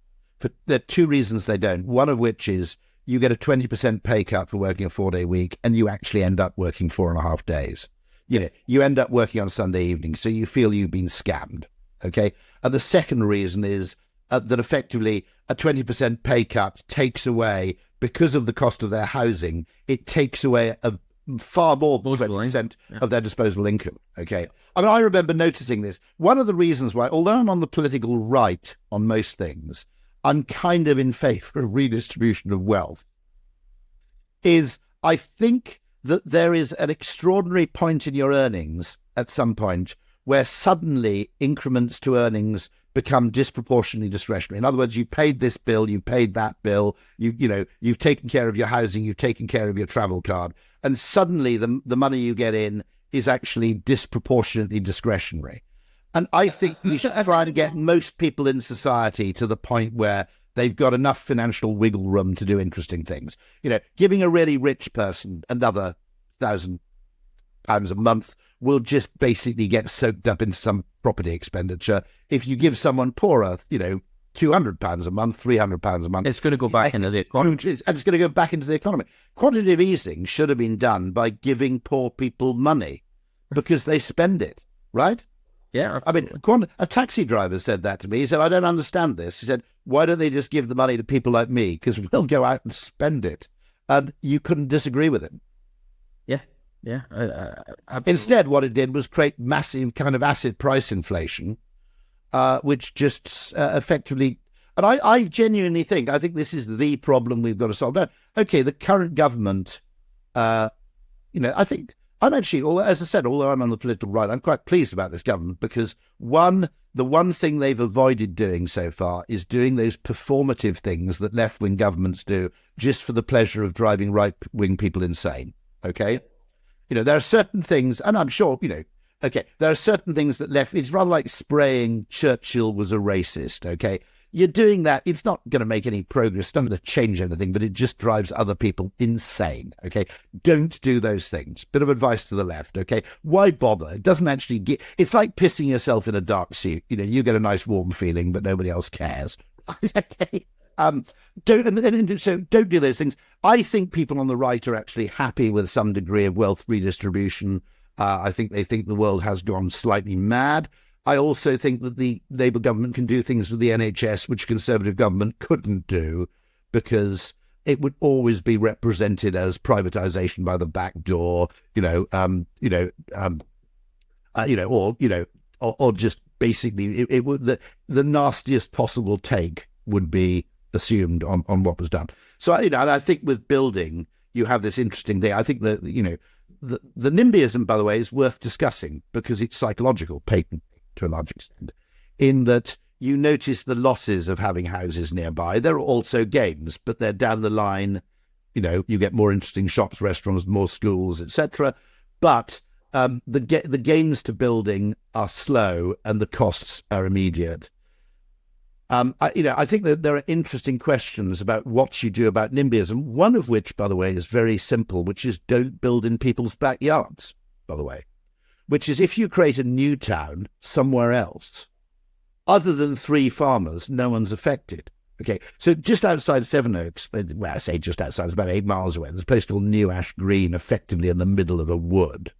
But there are 2 reasons they don't. One of which is you get a 20% pay cut for working a 4-day week, and you actually end up working 4.5 days. You end up working on Sunday evening, so you feel you've been scammed. Okay. And the second reason is that effectively a 20% pay cut takes away, because of the cost of their housing, it takes away a far more than 20% of their disposable income. Okay. I mean, I remember noticing this. One of the reasons why, although I'm on the political right on most things, I'm kind of in favour of redistribution of wealth, is I think that there is an extraordinary point in your earnings at some point where suddenly increments to earnings become disproportionately discretionary. In other words, you paid this bill, you paid that bill, you've taken care of your housing, you've taken care of your travel card, and suddenly the money you get in is actually disproportionately discretionary. And I think we should try and get most people in society to the point where they've got enough financial wiggle room to do interesting things. Giving a really rich person another £1,000 a month will just basically get soaked up into some property expenditure. If you give someone poorer, £200 a month, £300 a month. It's going to go back into the economy. And it's going to go back into the economy. Quantitative easing should have been done by giving poor people money because they spend it, right? Yeah. I mean, a taxi driver said that to me. He said, I don't understand this. He said, why don't they just give the money to people like me? Because we'll go out and spend it. And you couldn't disagree with him. Yeah. Instead, what it did was create massive kind of acid price inflation, which just effectively... And I genuinely think, I think this is the problem we've got to solve. Now, okay, the current government, I think... I'm actually, as I said, although I'm on the political right, I'm quite pleased about this government because the one thing they've avoided doing so far is doing those performative things that left-wing governments do just for the pleasure of driving right-wing people insane, okay? There are certain things, and I'm sure, there are certain things that it's rather like spraying Churchill was a racist, okay? You're doing that, it's not going to make any progress, it's not going to change anything, but it just drives other people insane, okay? Don't do those things. Bit of advice to the left, okay? Why bother? It doesn't actually it's like pissing yourself in a dark suit. You get a nice warm feeling, but nobody else cares. Okay? So don't do those things. I think people on the right are actually happy with some degree of wealth redistribution. I think they think the world has gone slightly mad. I also think that the Labour government can do things with the NHS which Conservative government couldn't do because it would always be represented as privatisation by the back door, or just basically it would the nastiest possible take would be assumed on what was done. So and I think with building you have this interesting thing. I think that the NIMBYism, by the way, is worth discussing because it's psychological, patent to a large extent, in that you notice the losses of having houses nearby. There are also gains, but they're down the line. You get more interesting shops, restaurants, more schools, etc. But the gains to building are slow and the costs are immediate. I think that there are interesting questions about what you do about NIMBYism, one of which, by the way, is very simple, which is don't build in people's backyards, by the way, which is if you create a new town somewhere else, other than 3 farmers, no one's affected. Okay, so just outside Sevenoaks, well, I say just outside, it's about 8 miles away, there's a place called New Ash Green, effectively in the middle of a wood.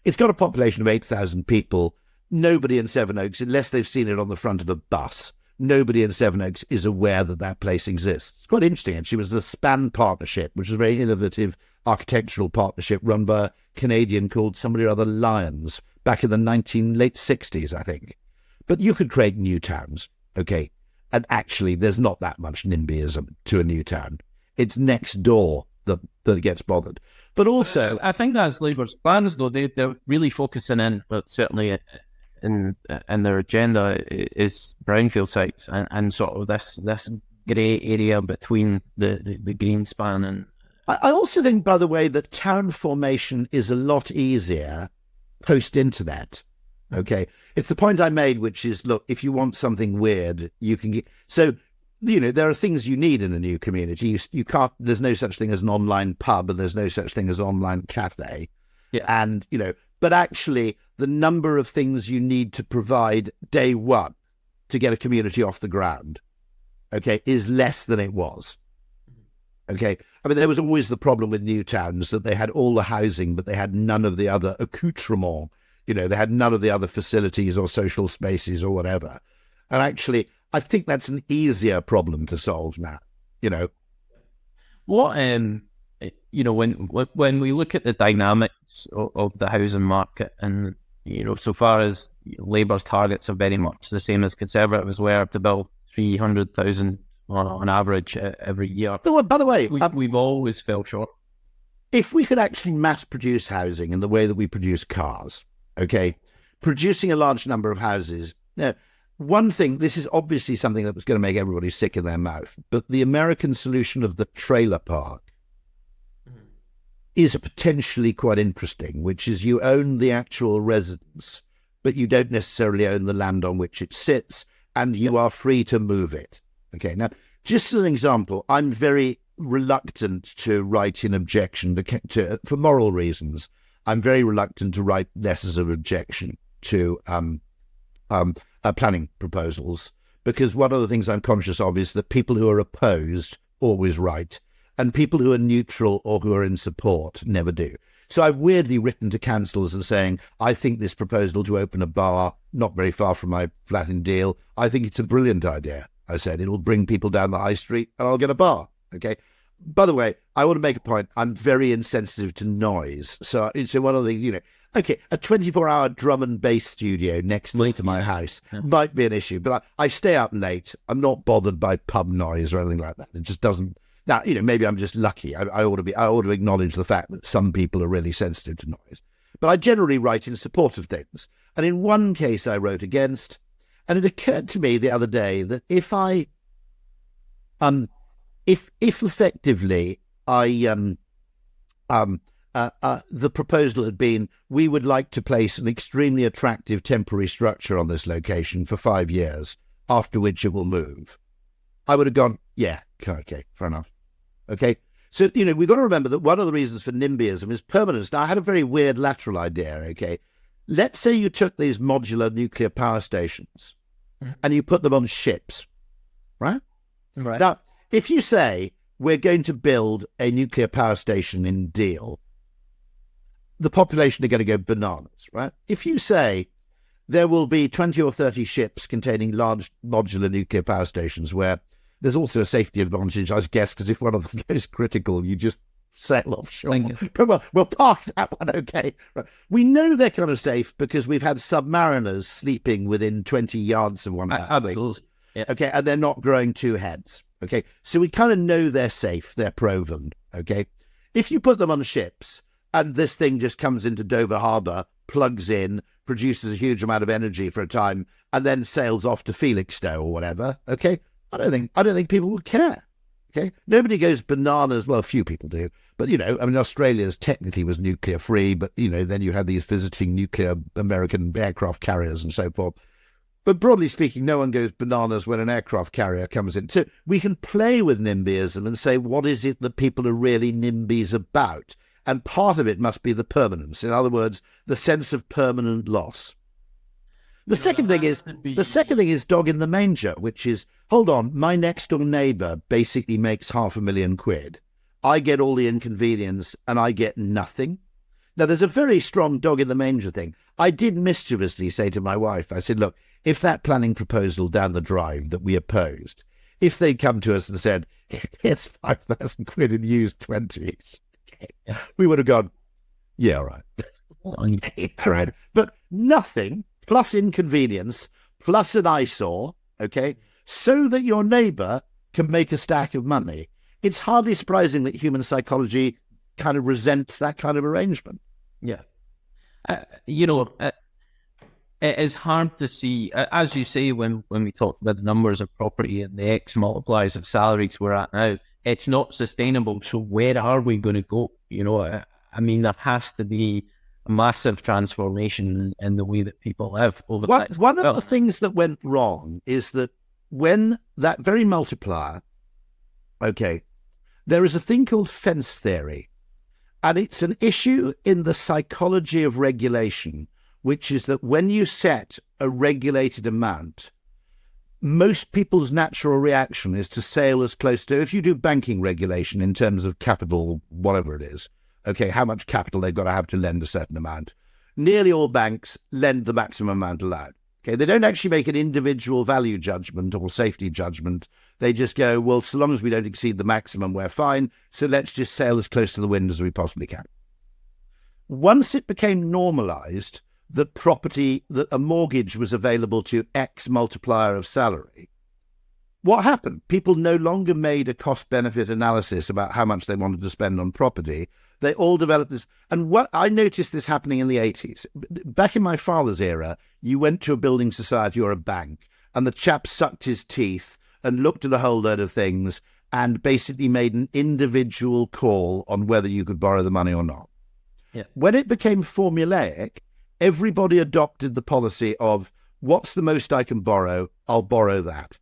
It's got a population of 8,000 people. Nobody in Sevenoaks, unless they've seen it on the front of a bus, nobody in Sevenoaks is aware that that place exists. It's quite interesting, actually. It was the SPAN partnership, which is a very innovative architectural partnership run by a Canadian called somebody or other Lyons back in the late 60s, I think. But you could create new towns, okay? And actually, there's not that much NIMBYism to a new town. It's next door that gets bothered. But also... I think that's Labour's plans, though. They're really focusing in, but certainly in their agenda is brownfield sites and sort of this grey area between the green span and... I also think, by the way, that town formation is a lot easier post-internet. Okay, it's the point I made, which is, look, if you want something weird, you can get... So, there are things you need in a new community. You can't... There's no such thing as an online pub, and there's no such thing as an online cafe. Yeah. And, but actually, the number of things you need to provide day one to get a community off the ground, okay, is less than it was. Okay, I mean, there was always the problem with new towns that they had all the housing, but they had none of the other accoutrements. They had none of the other facilities or social spaces or whatever. And actually, I think that's an easier problem to solve now. What when we look at the dynamics of the housing market, and so far as Labour's targets are very much the same as Conservatives were to build 300,000 on average every year. By the way, we've always fell short. If we could actually mass produce housing in the way that we produce cars, okay, producing a large number of houses. Now, one thing, this is obviously something that was going to make everybody sick in their mouth, but the American solution of the trailer park is potentially quite interesting, which is you own the actual residence, but you don't necessarily own the land on which it sits, and you are free to move it. Okay, now, just as an example, I'm very reluctant to write in objection for moral reasons. I'm very reluctant to write letters of objection to planning proposals because one of the things I'm conscious of is that people who are opposed always write, and people who are neutral or who are in support never do. So I've weirdly written to councils and saying, I think this proposal to open a bar not very far from my flat in Deal, I think it's a brilliant idea. I said, it'll bring people down the high street and I'll get a bar. Okay. By the way, I want to make a point. I'm very insensitive to noise. So one of the, okay, a 24-hour drum and bass studio next to my house might be an issue, but I stay up late. I'm not bothered by pub noise or anything like that. It just doesn't. Now, maybe I'm just lucky. I ought to acknowledge the fact that some people are really sensitive to noise. But I generally write in support of things. And in one case I wrote against, and it occurred to me the other day that if effectively the proposal had been, we would like to place an extremely attractive temporary structure on this location for 5 years, after which it will move, I would have gone, yeah, okay, fair enough. Okay, so, we've got to remember that one of the reasons for NIMBYism is permanence. Now, I had a very weird lateral idea, okay? Let's say you took these modular nuclear power stations and you put them on ships, right? Right. Now, if you say, we're going to build a nuclear power station in Deal, the population are going to go bananas, right? If you say, there will be 20 or 30 ships containing large modular nuclear power stations where there's also a safety advantage, I guess, because if one of them goes critical, you just sail offshore. Well, we'll park that one, okay. Right. We know they're kind of safe because we've had submariners sleeping within 20 yards of one another. Absolutely. Yeah. Okay, and they're not growing two heads. Okay, so we kind of know they're safe, they're proven. Okay, if you put them on ships and this thing just comes into Dover Harbour, plugs in, produces a huge amount of energy for a time, and then sails off to Felixstowe or whatever, okay, I don't think people would care. Okay, nobody goes bananas. Well, a few people do, but Australia's technically was nuclear free, but then you had these visiting nuclear American aircraft carriers and so forth. But broadly speaking, no one goes bananas when an aircraft carrier comes in. So we can play with NIMBYism and say, what is it that people are really NIMBYs about? And part of it must be the permanence. In other words, the sense of permanent loss. The second thing is dog in the manger, which is, hold on, my next door neighbour basically makes £500,000. I get all the inconvenience and I get nothing. Now, there's a very strong dog in the manger thing. I did mischievously say to my wife, I said, look, if that planning proposal down the drive that we opposed, if they'd come to us and said, here's £5,000 and used 20s, we would have gone, yeah, all right. All right. But nothing plus inconvenience plus an eyesore, okay, so that your neighbour can make a stack of money. It's hardly surprising that human psychology kind of resents that kind of arrangement. Yeah. It is hard to see, as you say, when we talked about the numbers of property and the X multipliers of salaries we're at now, it's not sustainable. So where are we going to go? There has to be a massive transformation in the way that people live over the next. One of the things that went wrong is that when that very multiplier, okay, there is a thing called fence theory, and it's an issue in the psychology of regulation, which is that when you set a regulated amount, most people's natural reaction is to sail as close to, if you do banking regulation in terms of capital, whatever it is, okay, how much capital they've got to have to lend a certain amount. Nearly all banks lend the maximum amount allowed. Okay, they don't actually make an individual value judgment or safety judgment. They just go, well, so long as we don't exceed the maximum, we're fine. So let's just sail as close to the wind as we possibly can. Once it became normalized that that a mortgage was available to X multiplier of salary, what happened? People no longer made a cost-benefit analysis about how much they wanted to spend on property. They all developed this. And what I noticed this happening in the 80s. Back in my father's era, you went to a building society or a bank, and the chap sucked his teeth and looked at a whole load of things and basically made an individual call on whether you could borrow the money or not. Yeah. When it became formulaic, everybody adopted the policy of, what's the most I can borrow? I'll borrow that.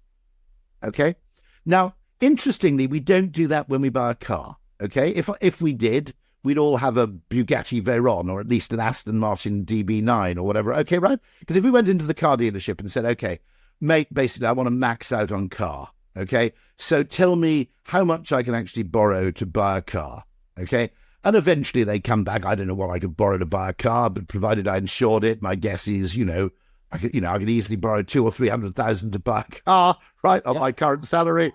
Okay? Now, interestingly, we don't do that when we buy a car. Okay? If we did, we'd all have a Bugatti Veyron or at least an Aston Martin DB9 or whatever. Okay, right? Because if we went into the car dealership and said, okay, mate, basically, I want to max out on car. Okay, so tell me how much I can actually borrow to buy a car. Okay, and eventually they come back. I don't know what I could borrow to buy a car, but provided I insured it, my guess is, I could easily borrow 200,000 or 300,000 to buy a car, right, on my current salary,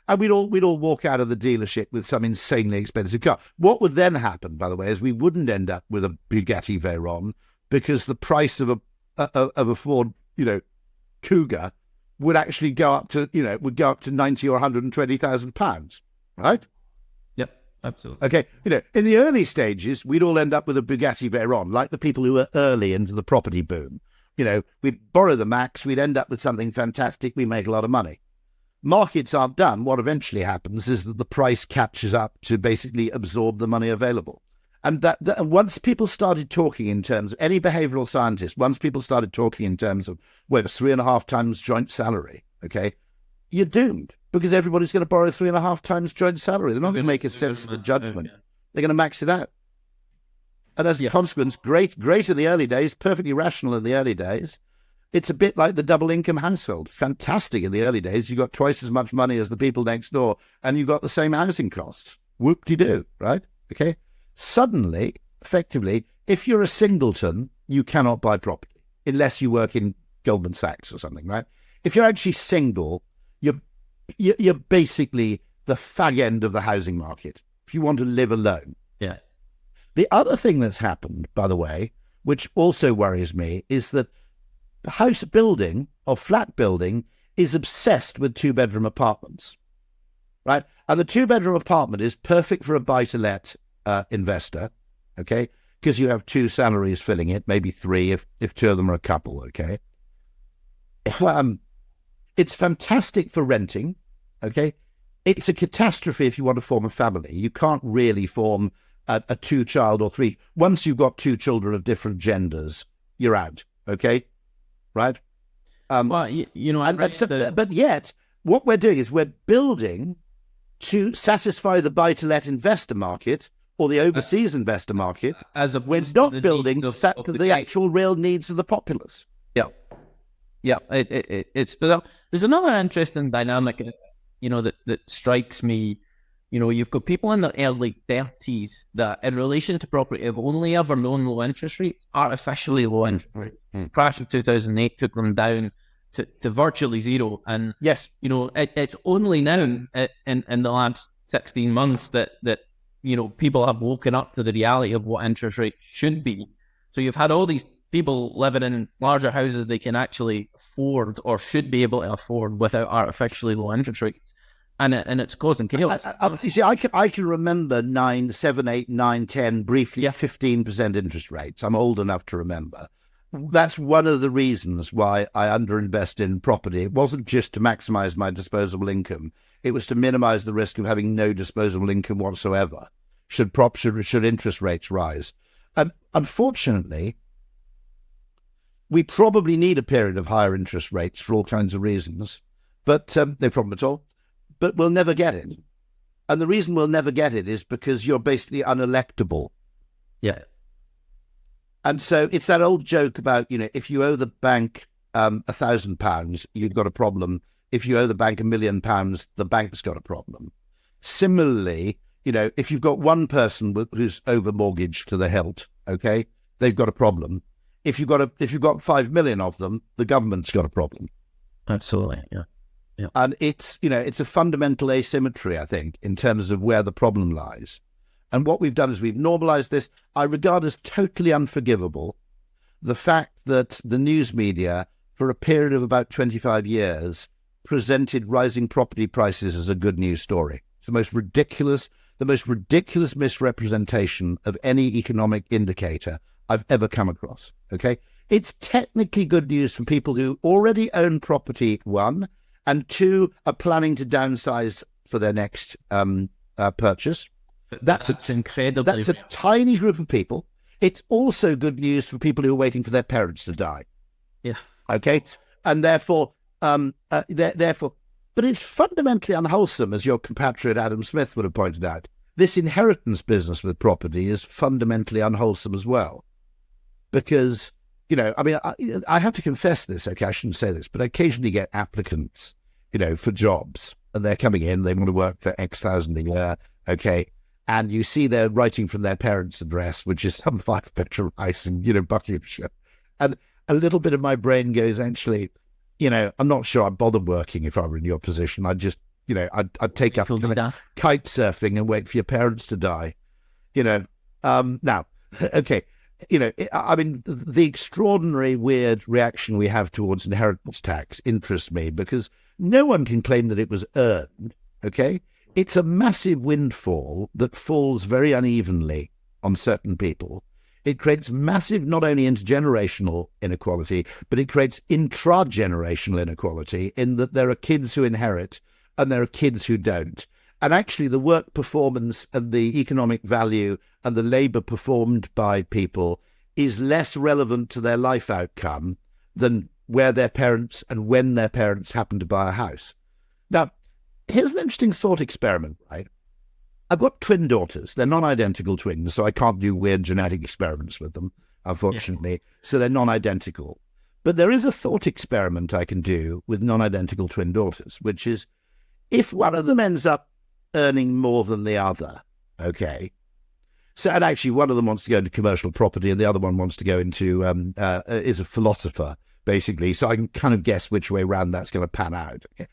and we'd all walk out of the dealership with some insanely expensive car. What would then happen, by the way, is we wouldn't end up with a Bugatti Veyron, because the price of a Ford, Cougar would actually go up to, £90,000 or £120,000, right? Yep, absolutely. Okay, in the early stages, we'd all end up with a Bugatti Veyron, like the people who were early into the property boom. We'd borrow the max, we'd end up with something fantastic, we make a lot of money. Markets aren't done. What eventually happens is that the price catches up to basically absorb the money available. And that once people started talking in terms of any behavioral scientist, once people started talking in terms of, well, it's 3.5 times joint salary, okay, you're doomed, because everybody's going to borrow 3.5 times joint salary. They're not going to make a sensible judgment. They're going to max it out. And as a consequence, great in the early days, perfectly rational in the early days. It's a bit like the double income household. Fantastic in the early days. You got twice as much money as the people next door, and you got the same housing costs. Whoop-de-doo, right? Okay. Suddenly, effectively, if you're a singleton, you cannot buy property unless you work in Goldman Sachs or something, right? If you're actually single, you're basically the fag end of the housing market if you want to live alone. Yeah. The other thing that's happened, by the way, which also worries me, is that house building or flat building is obsessed with 2-bedroom apartments, right? And the 2-bedroom apartment is perfect for a buy-to-let investor, okay? Because you have 2 salaries filling it, maybe 3 if 2 of them are a couple, okay? It's fantastic for renting, okay? It's a catastrophe if you want to form a family. You can't really form a 2-child or 3. Once you've got 2 children of different genders, you're out, okay? Right? Well, but yet, what we're doing is we're building to satisfy the buy-to-let investor market or the overseas investor market, we're not building the actual real needs of the populace. Yeah. There's another interesting dynamic, that strikes me. You've got people in their early 30s that, in relation to property, have only ever known low interest rates, artificially low interest rates. Crash of 2008 took them down to virtually zero. And yes, it's only now in the last 16 months that people have woken up to the reality of what interest rates should be. So you've had all these people living in larger houses they can actually afford or should be able to afford without artificially low interest rates. And it's causing chaos. You see, I can remember 9, 7, 8, 9, 10, briefly 15% interest rates. I'm old enough to remember. That's one of the reasons why I underinvest in property. It wasn't just to maximize my disposable income. It was to minimize the risk of having no disposable income whatsoever should interest rates rise. And unfortunately, we probably need a period of higher interest rates for all kinds of reasons, but no problem at all. But we'll never get it. And the reason we'll never get it is because you're basically unelectable. Yeah. And so it's that old joke about, if you owe the bank £1,000, you've got a problem. If you owe the bank £1 million, the bank's got a problem. Similarly, if you've got one person who's over mortgaged to the hilt, okay, they've got a problem. If you've got 5 million of them, the government's got a problem. Absolutely, yeah. And it's a fundamental asymmetry, I think, in terms of where the problem lies. And what we've done is we've normalized this. I regard as totally unforgivable the fact that the news media, for a period of about 25 years, presented rising property prices as a good news story. It's the most ridiculous misrepresentation of any economic indicator I've ever come across. Okay, it's technically good news for people who already own property, 1, and 2 are planning to downsize for their next purchase. That's incredible. That's a tiny group of people. It's also good news for people who are waiting for their parents to die. Yeah. Okay, and therefore, but it's fundamentally unwholesome, as your compatriot Adam Smith would have pointed out. This inheritance business with property is fundamentally unwholesome as well, because I mean, I have to confess this. Okay, I shouldn't say this, but I occasionally get applicants, for jobs, and they're coming in. They want to work for X thousand a year. Okay, and you see they're writing from their parents' address, which is some 5-bedroom house in Buckinghamshire, and a little bit of my brain goes, actually, I'm not sure I'd bother working if I were in your position. I'd just, I'd take up kite surfing and wait for your parents to die. Now, okay. I mean, the extraordinary weird reaction we have towards inheritance tax interests me because no one can claim that it was earned, okay? It's a massive windfall that falls very unevenly on certain people. It creates massive, not only intergenerational inequality, but it creates intragenerational inequality in that there are kids who inherit and there are kids who don't. And actually the work performance and the economic value and the labour performed by people is less relevant to their life outcome than where their parents and when their parents happen to buy a house. Now, here's an interesting thought experiment, right? I've got twin daughters. They're non-identical twins, so I can't do weird genetic experiments with them, unfortunately. Yeah. So they're non-identical. But there is a thought experiment I can do with non-identical twin daughters, which is if one of them ends up earning more than the other, okay? So, and actually one of them wants to go into commercial property and the other one wants to go into, is a philosopher, basically. So I can kind of guess which way round that's going to pan out. Okay?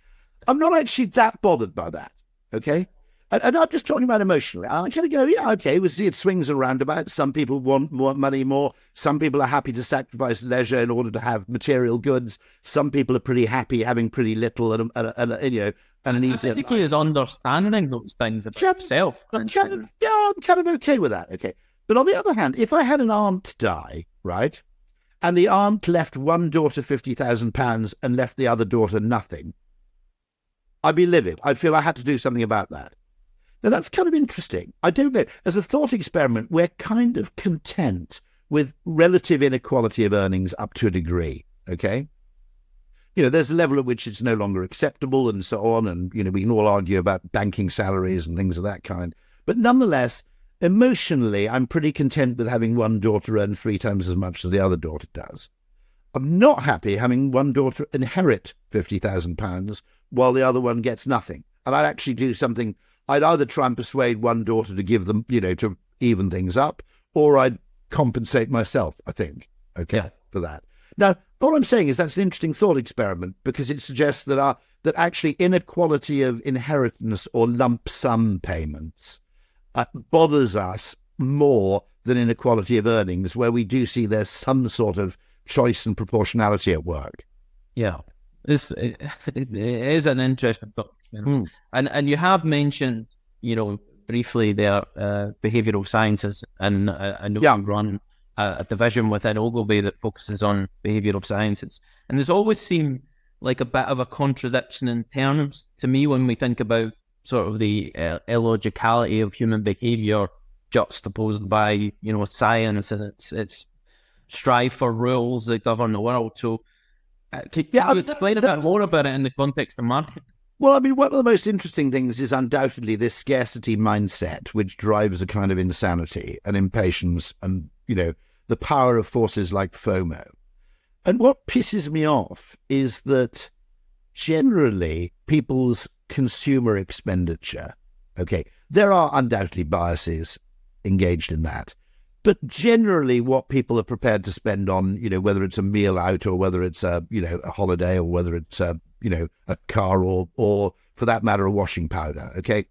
I'm not actually that bothered by that, okay? And I'm just talking about emotionally. I kind of go, yeah, okay, we see it swings and roundabouts. Some people want more money more. Some people are happy to sacrifice leisure in order to have material goods. Some people are pretty happy having pretty little and an easier. I think he is understanding those things about himself. I'm kind of okay with that, okay. But on the other hand, if I had an aunt die, right, and the aunt left one daughter £50,000 and left the other daughter nothing, I'd be livid. I'd feel I had to do something about that. Now, that's kind of interesting. I don't know. As a thought experiment, we're kind of content with relative inequality of earnings up to a degree, okay? There's a level at which it's no longer acceptable and so on, and, we can all argue about banking salaries and things of that kind. But nonetheless, emotionally, I'm pretty content with having one daughter earn 3 times as much as the other daughter does. I'm not happy having one daughter inherit £50,000 while the other one gets nothing. And I'd actually do something. I'd either try and persuade one daughter to give them, to even things up, or I'd compensate myself, I think, okay, for that. Now, all I'm saying is that's an interesting thought experiment because it suggests that that actually inequality of inheritance or lump sum payments bothers us more than inequality of earnings, where we do see there's some sort of choice and proportionality at work. Yeah, it is an interesting thought experiment. And you have mentioned, briefly there, behavioural sciences, and I know you run a division within Ogilvy that focuses on behavioural sciences. And there's always seemed like a bit of a contradiction in terms to me when we think about sort of the illogicality of human behaviour juxtaposed by, science and its strive for rules that govern the world. So can you explain a bit more about it in the context of market? Well, I mean, one of the most interesting things is undoubtedly this scarcity mindset, which drives a kind of insanity and impatience and, the power of forces like FOMO. And what pisses me off is that generally people's consumer expenditure, okay, there are undoubtedly biases engaged in that, but generally what people are prepared to spend on, whether it's a meal out or whether it's a holiday or whether it's a car or for that matter, a washing powder. Okay.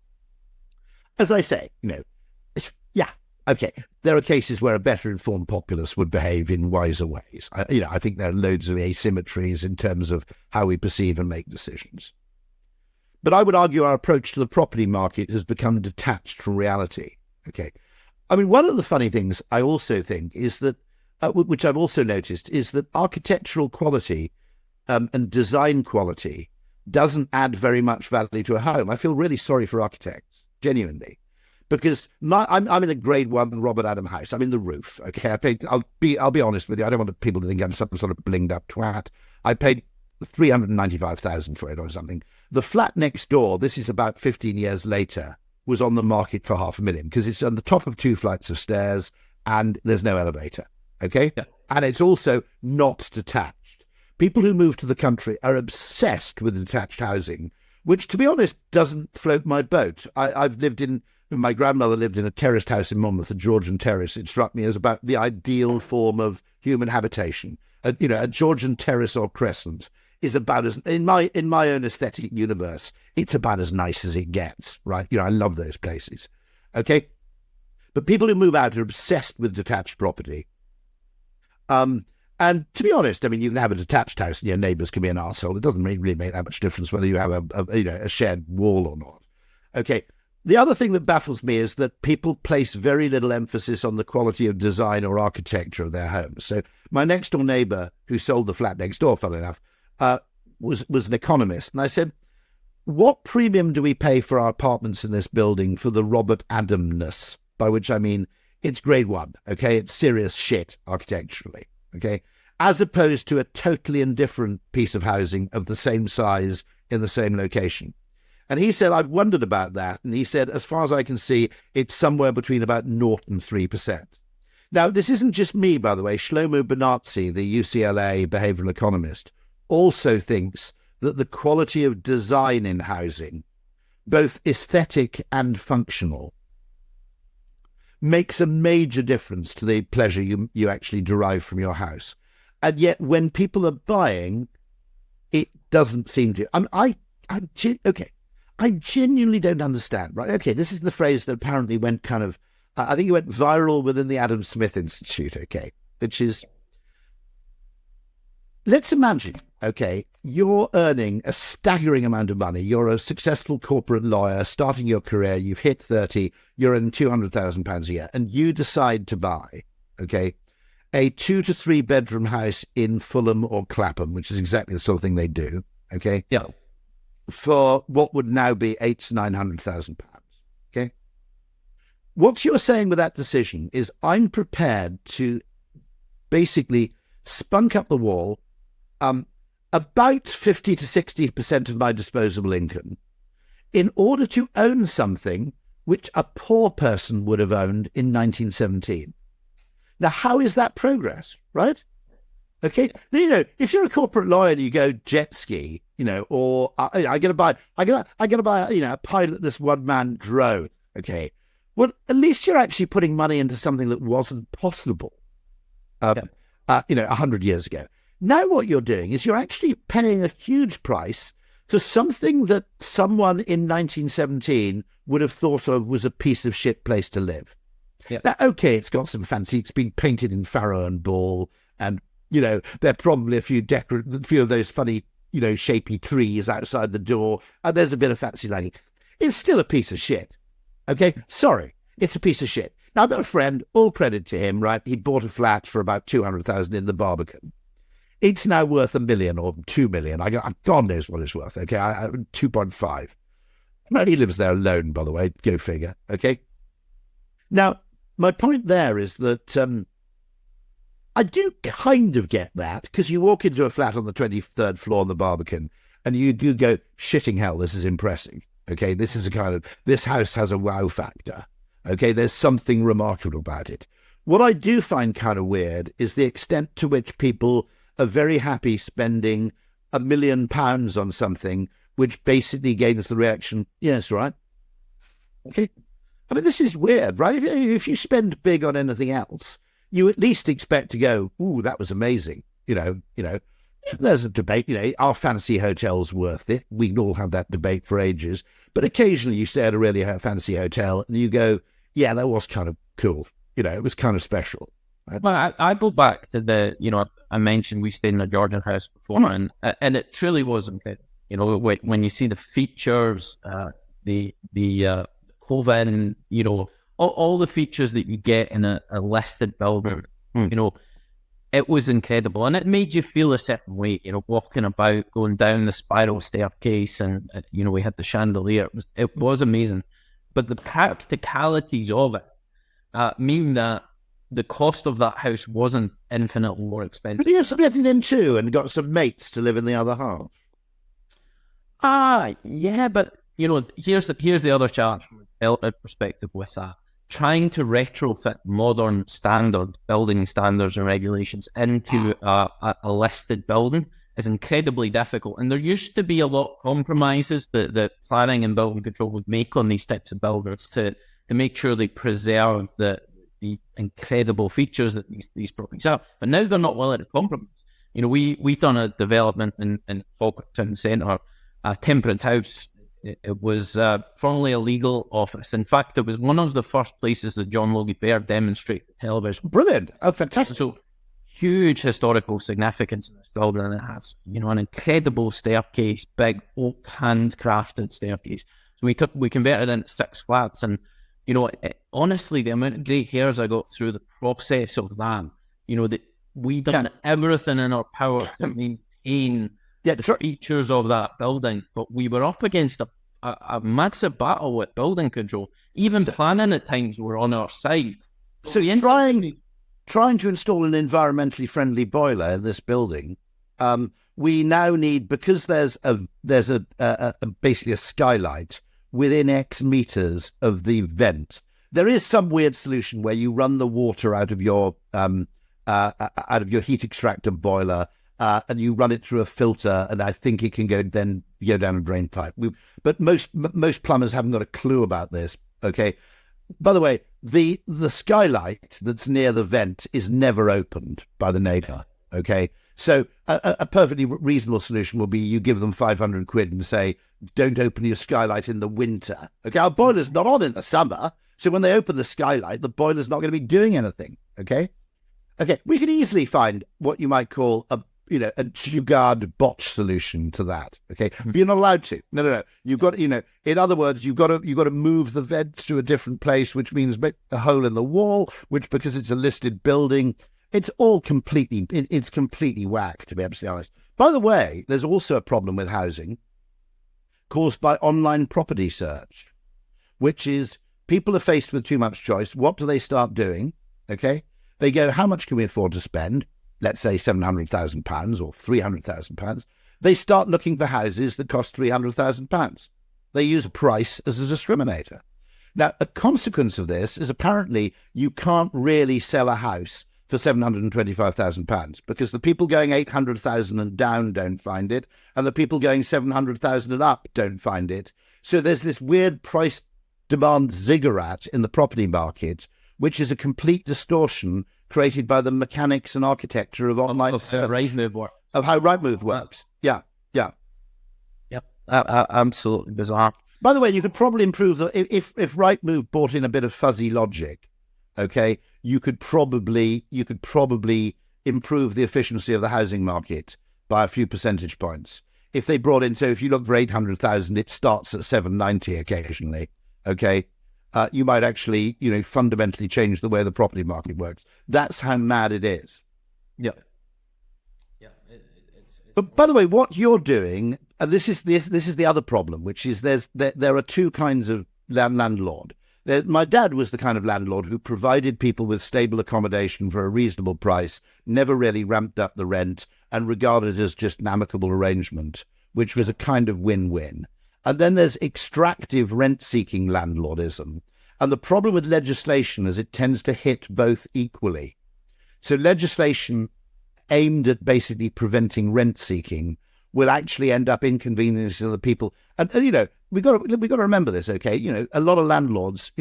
As I say, okay. There are cases where a better informed populace would behave in wiser ways. I think there are loads of asymmetries in terms of how we perceive and make decisions. But I would argue our approach to the property market has become detached from reality. Okay. I mean, one of the funny things I also think is that, which I've also noticed, is that architectural quality and design quality doesn't add very much value to a home. I feel really sorry for architects, genuinely, because I'm in a grade 1 Robert Adam house. I'm in the roof. Okay, I'll be honest with you. I don't want people to think I'm some sort of blinged up twat. I paid $395,000 for it or something. The flat next door, this is about 15 years later, was on the market for $500,000 because it's on the top of 2 flights of stairs and there's no elevator. okay? Yeah. And it's also not detached. People who move to the country are obsessed with detached housing, which, to be honest, doesn't float my boat. My grandmother lived in a terraced house in Monmouth, a Georgian terrace. It struck me as about the ideal form of human habitation. A Georgian terrace or crescent is about as, in my own aesthetic universe, it's about as nice as it gets, right? I love those places, okay? But people who move out are obsessed with detached property. And to be honest, you can have a detached house and your neighbours can be an arsehole. It doesn't really make that much difference whether you have a shared wall or not. Okay. The other thing that baffles me is that people place very little emphasis on the quality of design or architecture of their homes. So my next door neighbour, who sold the flat next door, funnily enough, was an economist. And I said, what premium do we pay for our apartments in this building for the Robert Adamness? By which I mean, it's grade 1, okay? It's serious shit architecturally, okay? As opposed to a totally indifferent piece of housing of the same size in the same location. And he said, I've wondered about that. And he said, as far as I can see, it's somewhere between about 0 and 3%. Now, this isn't just me, by the way. Shlomo Benazzi, the UCLA behavioral economist, also thinks that the quality of design in housing, both aesthetic and functional, makes a major difference to the pleasure you actually derive from your house. And yet, when people are buying, it doesn't seem to. I genuinely don't understand, right? Okay, this is the phrase that apparently went I think it went viral within the Adam Smith Institute, okay, which is, let's imagine, okay, you're earning a staggering amount of money. You're a successful corporate lawyer, starting your career, you've hit 30, you're earning £200,000 a year, and you decide to buy, okay, a 2 to 3 bedroom house in Fulham or Clapham, which is exactly the sort of thing they do, okay? Yeah. For what would now be £800,000 to £900,000. Okay. What you're saying with that decision is I'm prepared to basically spunk up the wall about 50 to 60% of my disposable income in order to own something which a poor person would have owned in 1917. Now, how is that progress, right? Okay, if you're a corporate lawyer and you go jet ski, or I'm going to buy, a pilotless one-man drone. Okay, well, at least you're actually putting money into something that wasn't possible, 100 years ago. Now what you're doing is you're actually paying a huge price for something that someone in 1917 would have thought of was a piece of shit place to live. Yeah. Now, okay, it's got some fancy, it's been painted in Farrow and Ball, and there are probably a few of those funny, shapy trees outside the door, and there's a bit of fancy lighting. It's still a piece of shit. Okay? Sorry. It's a piece of shit. Now, I've got a friend, all credit to him, right? He bought a flat for about 200,000 in the Barbican. It's now worth $1 million or $2 million. God knows what it's worth, okay? 2.5. Well, he lives there alone, by the way. Go figure, okay? Now, my point there is that I do kind of get that, because you walk into a flat on the 23rd floor on the Barbican and you do go, shitting hell, this is impressive. Okay, this house has a wow factor. Okay, there's something remarkable about it. What I do find kind of weird is the extent to which people are very happy spending £1 million on something which basically gains the reaction, yes, right? Okay. This is weird, right? If you spend big on anything else, you at least expect to go, ooh, that was amazing. There's a debate, are fancy hotels worth it? We can all have that debate for ages. But occasionally you stay at a really fancy hotel and you go, yeah, that was kind of cool. It was kind of special. Right? Well, I go back to I mentioned we stayed in a Georgian house before, and it truly was incredible. When you see the features, the oven, all the features that you get in a listed building, it was incredible. And it made you feel a certain way, walking about, going down the spiral staircase, and, we had the chandelier. It was amazing. But the practicalities of it mean that the cost of that house wasn't infinitely more expensive. But you split it in two and got some mates to live in the other half. Yeah, but here's the other challenge from a development perspective with that. trying to retrofit modern building standards and regulations into a listed building is incredibly difficult. And there used to be a lot of compromises that planning and building control would make on these types of buildings to make sure they preserve the incredible features that these properties have. But now they're not willing to compromise. We've done a development in Falkirk Town Centre, a Temperance House. It was formerly a legal office. In fact, it was one of the first places that John Logie Baird demonstrated television. Brilliant. Oh, fantastic. So huge historical significance in this building, and it has, an incredible staircase, big oak handcrafted staircase. So we converted it into 6 flats, and honestly, the amount of grey hairs I got through the process of that, that we done everything in our power to maintain the features of that building, but we were up against a massive battle with building control. Even planning at times were on our side. So trying to install an environmentally friendly boiler in this building, we now need, because there's basically a skylight within X meters of the vent. There is some weird solution where you run the water out of your heat extractor boiler, and you run it through a filter, and I think it can go down a drain pipe. But most plumbers haven't got a clue about this. Okay. By the way, the skylight that's near the vent is never opened by the neighbour. Okay. So a perfectly reasonable solution will be you give them 500 quid and say, don't open your skylight in the winter. Okay. Our boiler's not on in the summer. So when they open the skylight, the boiler's not going to be doing anything. Okay. Okay. We can easily find what you might call a Jugaad botch solution to that. Okay. But you're not allowed to. No. You've got, in other words, you've got to move the vent to a different place, which means make a hole in the wall, which, because it's a listed building, it's all completely whack, to be absolutely honest. By the way, there's also a problem with housing caused by online property search, which is people are faced with too much choice. What do they start doing? Okay. They go, how much can we afford to spend? Let's say £700,000 or £300,000. They start looking for houses that cost £300,000. They use price as a discriminator. Now, a consequence of this is apparently you can't really sell a house for £725,000 because the people going 800,000 and down don't find it, and the people going 700,000 and up don't find it. So there's this weird price demand ziggurat in the property market, which is a complete distortion created by the mechanics and architecture of online of how Rightmove works. Yeah. Yep. Absolutely bizarre. By the way, you could probably improve if Rightmove brought in a bit of fuzzy logic. Okay, you could probably improve the efficiency of the housing market by a few percentage points. If they brought in, so if you look for 800,000, it starts at 790 occasionally. Okay. You might actually, fundamentally change the way the property market works. That's how mad it is. Yeah. But by the way, what you're doing, and this is the other problem, which is there are two kinds of landlord. My dad was the kind of landlord who provided people with stable accommodation for a reasonable price, never really ramped up the rent, and regarded it as just an amicable arrangement, which was a kind of win-win. And then there's extractive rent-seeking landlordism. And the problem with legislation is it tends to hit both equally. So legislation aimed at basically preventing rent-seeking will actually end up inconveniencing the people. And we got to remember this, okay? A lot of landlords,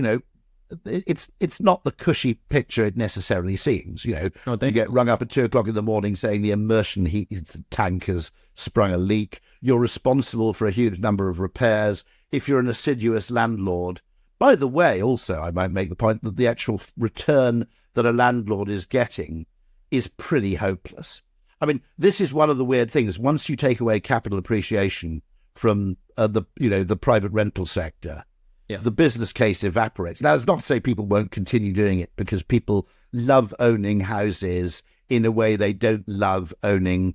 it's not the cushy picture it necessarily seems. You get rung up at 2:00 in the morning saying the immersion heat tank has sprung a leak. You're responsible for a huge number of repairs. If you're an assiduous landlord, by the way, also I might make the point that the actual return that a landlord is getting is pretty hopeless. I mean, this is one of the weird things. Once you take away capital appreciation from the private rental sector, the business case evaporates. Now, it's not to say people won't continue doing it, because people love owning houses in a way they don't love owning,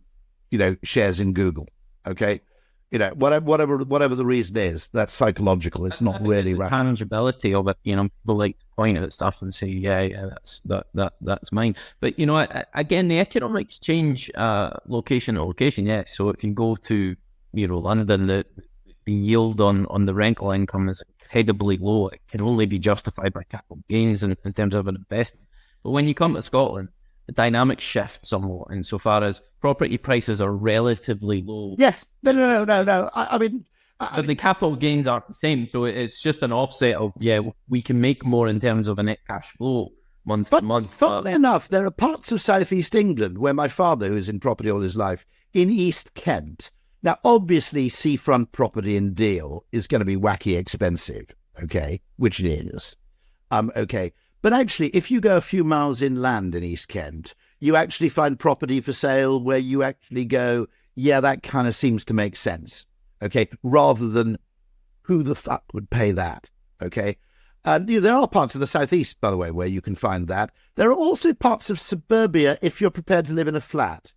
shares in Google. Okay, whatever the reason is, that's psychological. It's not really right. Tangibility of it, people like to point at stuff and say, yeah, that's mine. But again, the economics change location to location. Yeah, so if you go to London, the yield on the rental income is incredibly low. It can only be justified by capital gains in terms of an investment. But when you come to Scotland, the dynamics shift somewhat insofar as property prices are relatively low. Yes. No. I mean... But the capital gains aren't the same, so it's just an offset of, we can make more in terms of a net cash flow month to month. Funnily enough, there are parts of southeast England where my father, who's in property all his life, in East Kent. Now, obviously, seafront property in Deal is going to be wacky expensive, okay, which it is, okay. But actually, if you go a few miles inland in East Kent, you actually find property for sale where you actually go, yeah, that kind of seems to make sense. Okay, rather than who the fuck would pay that, okay? And there are parts of the southeast, by the way, where you can find that. There are also parts of suburbia if you're prepared to live in a flat,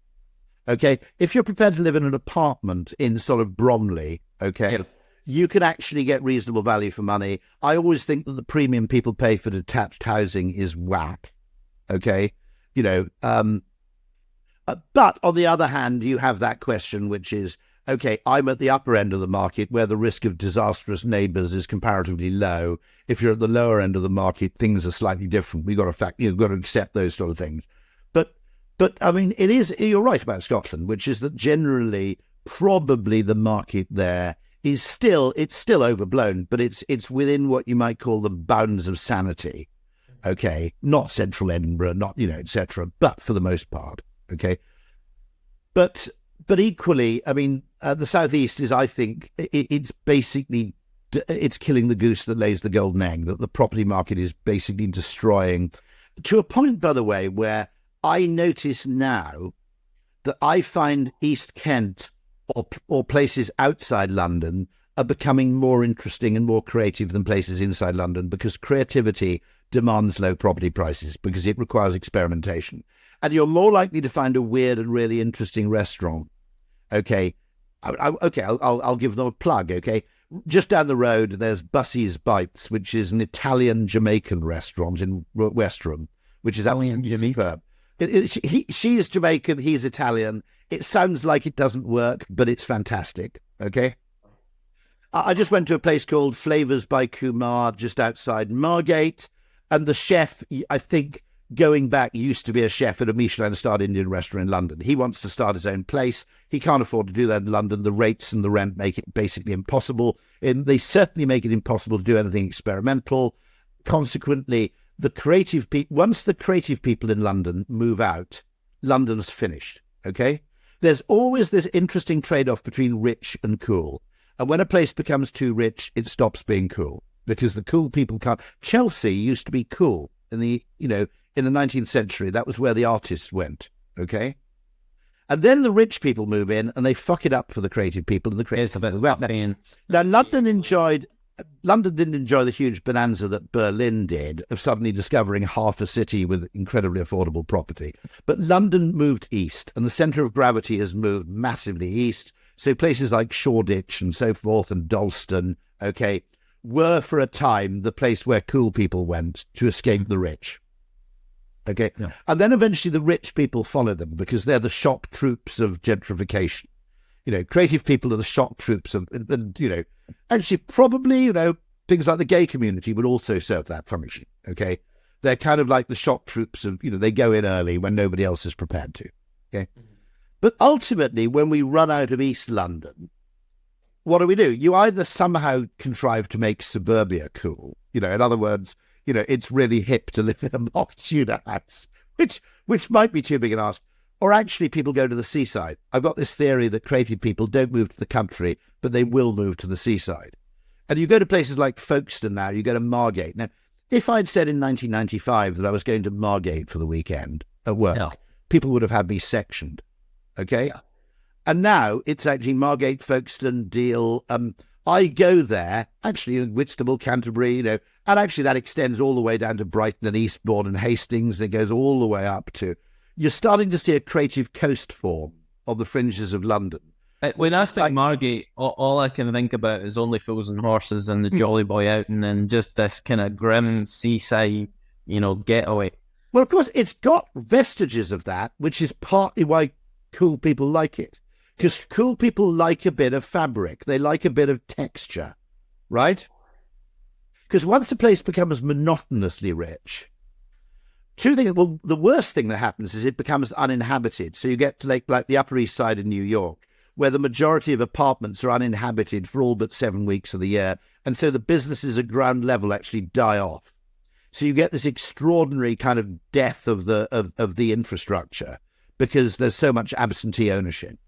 okay? If you're prepared to live in an apartment in sort of Bromley, okay, you can actually get reasonable value for money. I always think that the premium people pay for detached housing is whack, okay? But on the other hand, you have that question, which is, okay, I'm at the upper end of the market where the risk of disastrous neighbours is comparatively low. If you're at the lower end of the market, things are slightly different. You've got to accept those sort of things. But I mean, you're right about Scotland, which is that generally, probably the market there is still overblown, but it's within what you might call the bounds of sanity. Okay, not central Edinburgh, not, etc., but for the most part, okay. But equally, I mean, the southeast is, I think, it's basically, it's killing the goose that lays the golden egg, that the property market is basically destroying, to a point, by the way, where I notice now that I find East Kent or places outside London are becoming more interesting and more creative than places inside London, because creativity demands low property prices, because it requires experimentation. And you're more likely to find a weird and really interesting restaurant. Okay, I'll give them a plug, okay? Just down the road, there's Bussey's Bites, which is an Italian-Jamaican restaurant in Westerham, which is absolutely superb. She is Jamaican, he's Italian. It sounds like it doesn't work, but it's fantastic, okay? I just went to a place called Flavors by Kumar, just outside Margate, and the chef, I think, going back, used to be a chef at a Michelin-starred Indian restaurant in London. He wants to start his own place. He can't afford to do that in London. The rates and the rent make it basically impossible. And they certainly make it impossible to do anything experimental. Consequently, once the creative people in London move out, London's finished, okay? There's always this interesting trade-off between rich and cool. And when a place becomes too rich, it stops being cool, because the cool people can't. Chelsea used to be cool in the 19th century. That was where the artists went, okay? And then the rich people move in and they fuck it up for the creative people. And the creative people. Now, London didn't enjoy the huge bonanza that Berlin did of suddenly discovering half a city with incredibly affordable property. But London moved east, and the centre of gravity has moved massively east. So places like Shoreditch and so forth and Dalston, okay, were for a time the place where cool people went to escape the rich. Okay. Yeah. And then eventually the rich people follow them, because they're the shock troops of gentrification. Creative people are the shock troops of, and actually probably, things like the gay community would also serve that function. Okay. They're kind of like the shock troops of, they go in early when nobody else is prepared to. Okay. Mm-hmm. But ultimately, when we run out of East London, what do? You either somehow contrive to make suburbia cool. In other words, it's really hip to live in a mock Tudor house, which might be too big an ask. Or actually, people go to the seaside. I've got this theory that creative people don't move to the country, but they will move to the seaside. And you go to places like Folkestone now, you go to Margate. Now, if I'd said in 1995 that I was going to Margate for the weekend at work, people would have had me sectioned. Okay? Yeah. And now it's actually Margate, Folkestone, Deal. I go there, actually in Whitstable, Canterbury, and actually that extends all the way down to Brighton and Eastbourne and Hastings, and it goes all the way up to... You're starting to see a creative coast form on the fringes of London. When I think Margate, all I can think about is Only Fools and Horses and the Jolly Boy Out, and then just this kind of grim seaside, getaway. Well, of course, it's got vestiges of that, which is partly why cool people like it. Because cool people like a bit of fabric. They like a bit of texture, right? Because once a place becomes monotonously rich, two things. Well, the worst thing that happens is it becomes uninhabited. So you get to like the Upper East Side in New York, where the majority of apartments are uninhabited for all but 7 weeks of the year. And so the businesses at ground level actually die off. So you get this extraordinary kind of death of the infrastructure because there's so much absentee ownership.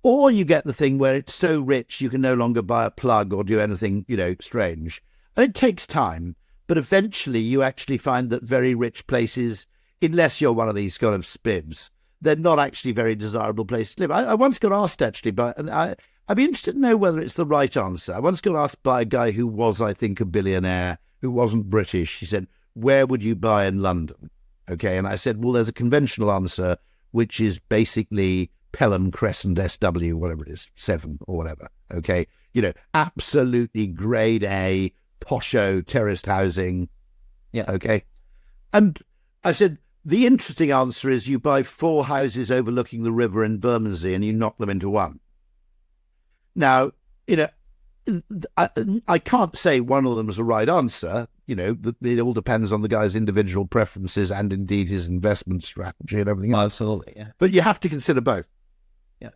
Or you get the thing where it's so rich you can no longer buy a plug or do anything, strange. And it takes time, but eventually you actually find that very rich places, unless you're one of these kind of spivs, they're not actually very desirable places to live. I once got asked actually, and I'd be interested to know whether it's the right answer. I once got asked by a guy who was, I think, a billionaire, who wasn't British. He said, where would you buy in London? Okay. And I said, well, there's a conventional answer, which is basically Pelham Crescent SW, whatever it is, 7 or whatever. Okay. Absolutely grade A, posho, terraced housing. Yeah. Okay. And I said, the interesting answer is you buy 4 houses overlooking the river in Bermondsey and you knock them into one. Now, I can't say one of them is the right answer. It all depends on the guy's individual preferences and indeed his investment strategy and everything else. Absolutely, yeah. But you have to consider both. Yeah.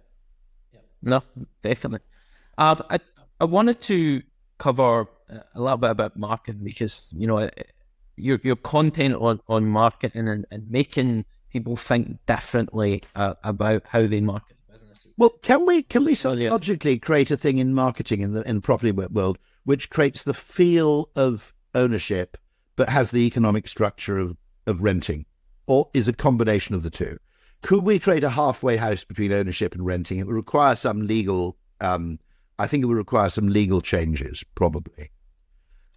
No, definitely. I wanted to cover a little bit about marketing because, your content on marketing and making people think differently about how they market. Well, can we logically create a thing in marketing in the property world which creates the feel of ownership but has the economic structure of renting, or is a combination of the two? Could we create a halfway house between ownership and renting? It would require some legal. I think it would require some legal changes, probably.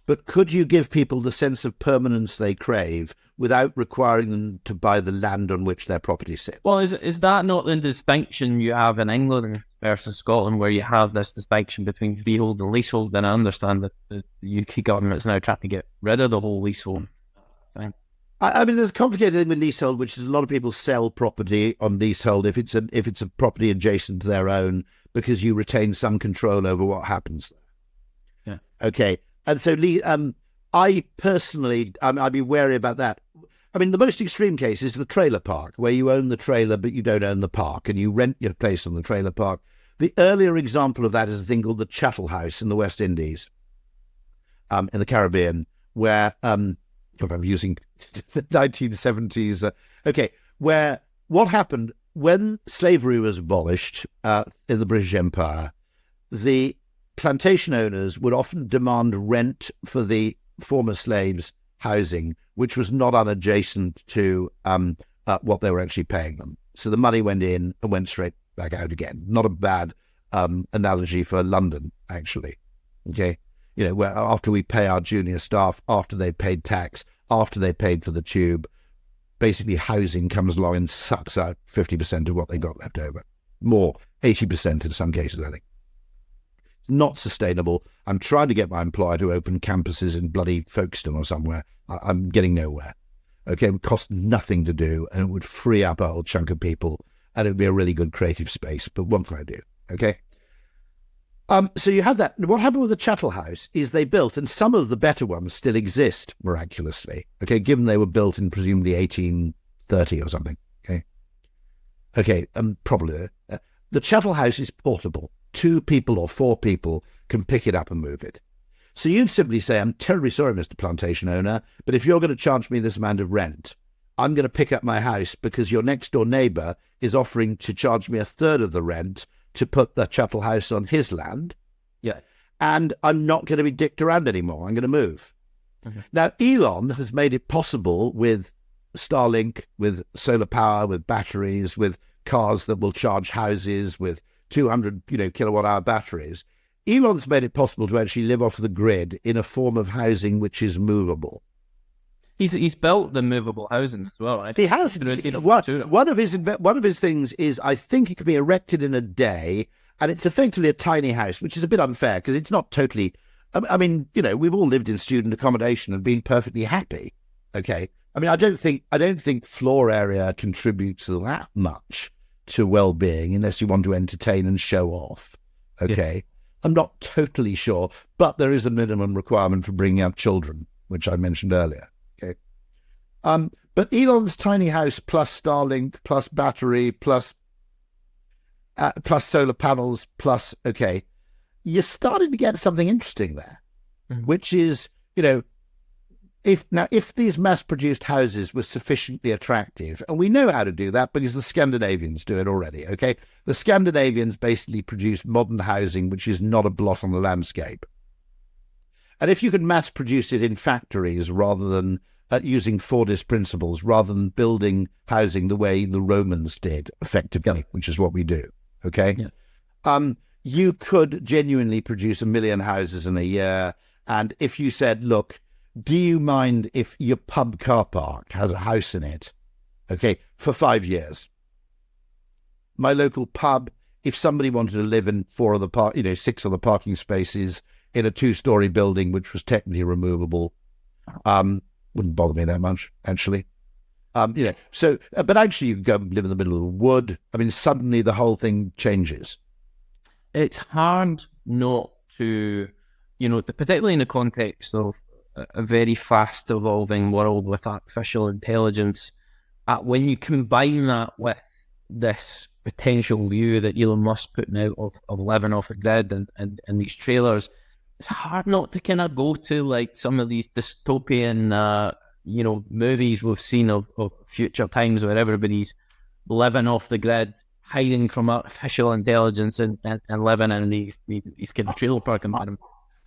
But could you give people the sense of permanence they crave without requiring them to buy the land on which their property sits? Well, is that not the distinction you have in England versus Scotland, where you have this distinction between freehold and leasehold? Then I understand that the UK government is now trying to get rid of the whole leasehold thing. I mean, there's a complicated thing with leasehold, which is a lot of people sell property on leasehold if it's a property adjacent to their own, because you retain some control over what happens there. Yeah. Okay. And so I personally, I'd be wary about that. I mean, the most extreme case is the trailer park, where you own the trailer, but you don't own the park, and you rent your place on the trailer park. The earlier example of that is a thing called the Chattel House in the West Indies, in the Caribbean, where, I'm using the 1970s. Where what happened when slavery was abolished in the British Empire, the plantation owners would often demand rent for the former slaves' housing, which was not unadjacent to what they were actually paying them. So the money went in and went straight back out again. Not a bad analogy for London, actually. Okay, where after we pay our junior staff, after they paid tax, after they paid for the tube, basically housing comes along and sucks out 50% of what they got left over. More, 80% in some cases, I think. Not sustainable. I'm trying to get my employer to open campuses in bloody Folkestone or somewhere. I'm getting nowhere. Okay, it would cost nothing to do, and it would free up a whole chunk of people, and it would be a really good creative space. But what can I do? Okay. So you have that. What happened with the Chattel House is they built, and some of the better ones still exist miraculously. Okay, given they were built in presumably 1830 or something. Okay, probably. The Chattel House is portable. 2 people or 4 people can pick it up and move it. So you'd simply say, I'm terribly sorry, Mr. Plantation owner, but if you're going to charge me this amount of rent, I'm going to pick up my house because your next door neighbour is offering to charge me 1/3 of the rent to put the Chattel House on his land. Yeah. And I'm not going to be dicked around anymore. I'm going to move. Okay. Now, Elon has made it possible with Starlink, with solar power, with batteries, with cars that will charge houses, with 200 kilowatt hour batteries. Elon's made it possible to actually live off the grid in a form of housing which is movable. He's built the movable housing as well, right? He has. One of his things is, I think it can be erected in a day, and it's effectively a tiny house, which is a bit unfair because it's not totally. I mean, we've all lived in student accommodation and been perfectly happy. Okay, I mean, I don't think floor area contributes that much to well-being unless you want to entertain and show off. Okay. I'm not totally sure, but there is a minimum requirement for bringing up children, which I mentioned earlier. Okay. But Elon's tiny house plus Starlink plus battery plus solar panels plus, okay, you're starting to get something interesting there, which is, if these mass-produced houses were sufficiently attractive, and we know how to do that because the Scandinavians do it already, okay? The Scandinavians basically produce modern housing which is not a blot on the landscape. And if you could mass-produce it in factories rather than using Fordist principles, rather than building housing the way the Romans did, effectively, which is what we do, okay? You could genuinely produce 1 million houses in a year, and if you said, look, do you mind if your pub car park has a house in it, okay, for 5 years? My local pub, if somebody wanted to live in 6 other parking spaces in a 2-story building, which was technically removable, wouldn't bother me that much, actually. But actually you could go and live in the middle of the wood. I mean, suddenly the whole thing changes. It's hard not to, particularly in the context of a very fast evolving world with artificial intelligence, when you combine that with this potential view that Elon Musk putting out of living off the grid and these trailers, it's hard not to kind of go to like some of these dystopian movies we've seen of future times where everybody's living off the grid, hiding from artificial intelligence and living in these kind of trailer park environments.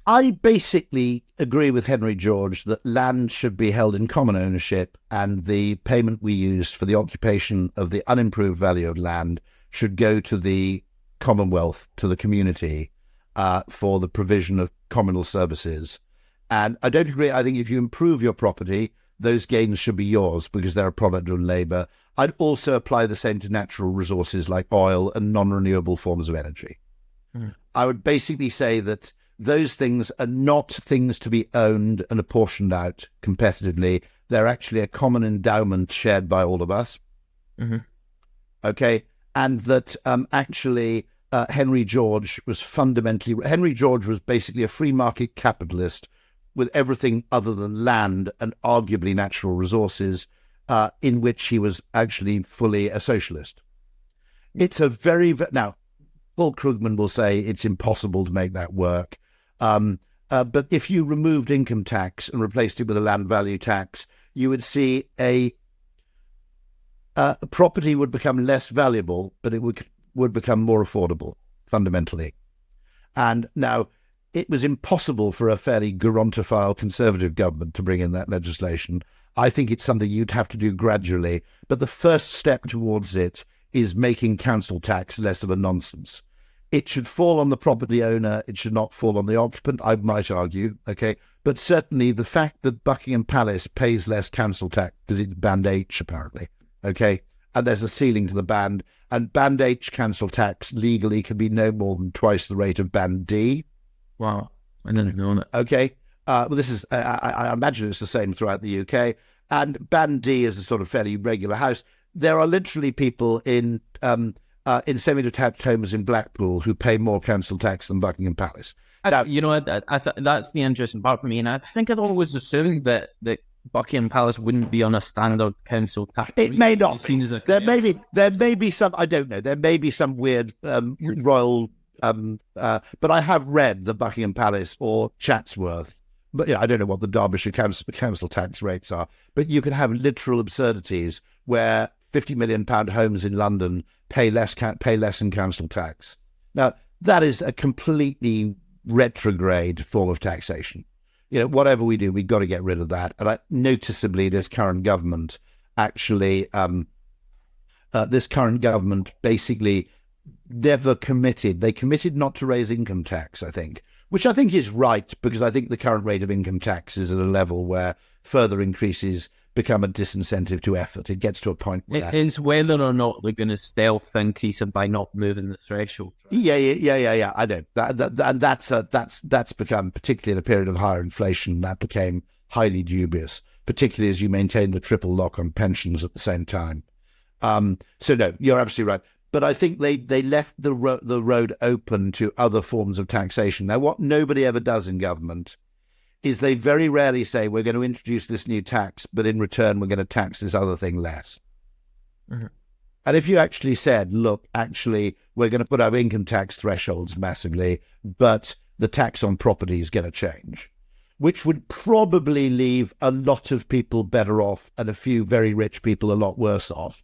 I basically agree with Henry George that land should be held in common ownership, and the payment we use for the occupation of the unimproved value of land should go to the Commonwealth, to the community, for the provision of communal services. And I don't agree. I think if you improve your property, those gains should be yours because they're a product of labour. I'd also apply the same to natural resources like oil and non-renewable forms of energy. I would basically say that those things are not things to be owned and apportioned out competitively. They're actually a common endowment shared by all of us. Okay. And that Henry George was basically a free market capitalist with everything other than land and arguably natural resources, in which he was actually fully a socialist. It's a now, Paul Krugman will say it's impossible to make that work. But if you removed income tax and replaced it with a land value tax, you would see a property would become less valuable, but it would become more affordable, fundamentally. And now, it was impossible for a fairly gerontophile conservative government to bring in that legislation. I think it's something you'd have to do gradually, but the first step towards it is making council tax less of a nonsense. It should fall on the property owner. It should not fall on the occupant, I might argue, okay? But certainly the fact that Buckingham Palace pays less council tax, because it's Band H, apparently, okay? And there's a ceiling to the band, and Band H council tax legally can be no more than twice the rate of Band D. Wow, I didn't know that. Okay, well, this is, I imagine it's the same throughout the UK. And Band D is a sort of fairly regular house. There are literally people in semi-detached homes in Blackpool who pay more council tax than Buckingham Palace. Now, that's the interesting part for me. And I think I'd always assumed that Buckingham Palace wouldn't be on a standard council tax. It may not be. There may be some, I don't know, there may be some weird royal... but I have read the Buckingham Palace or Chatsworth, but I don't know what the Derbyshire council tax rates are, but you can have literal absurdities where £50 million homes in London pay less in council tax. Now, that is a completely retrograde form of taxation. Whatever we do, we've got to get rid of that. And noticeably, this current government basically never committed. They committed not to raise income tax, I think, which I think is right, because I think the current rate of income tax is at a level where further increases become a disincentive to effort. It gets to a point where it's whether or not they're going to stealth increase it by not moving the threshold. Right? Yeah. I know and that's become, particularly in a period of higher inflation, that became highly dubious, particularly as you maintain the triple lock on pensions at the same time. So no, you're absolutely right. But I think they left the road open to other forms of taxation. Now, what nobody ever does in government is they very rarely say, we're going to introduce this new tax, but in return, we're going to tax this other thing less. Mm-hmm. And if you actually said, look, actually, we're going to put our income tax thresholds massively, but the tax on property is going to change, which would probably leave a lot of people better off and a few very rich people a lot worse off.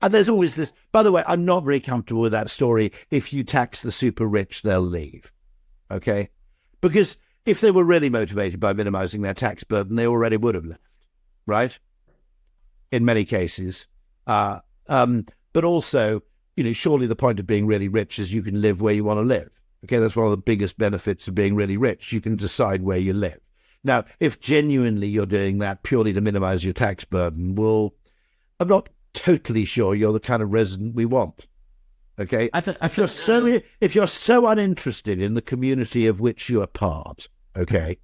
And there's always this, by the way, I'm not very comfortable with that story. If you tax the super rich, they'll leave. Okay? Because if they were really motivated by minimizing their tax burden, they already would have left, right? In many cases. But also, surely the point of being really rich is you can live where you want to live. Okay, that's one of the biggest benefits of being really rich. You can decide where you live. Now, if genuinely you're doing that purely to minimize your tax burden, well, I'm not totally sure you're the kind of resident we want. Okay, if you're so uninterested in the community of which you are part, okay,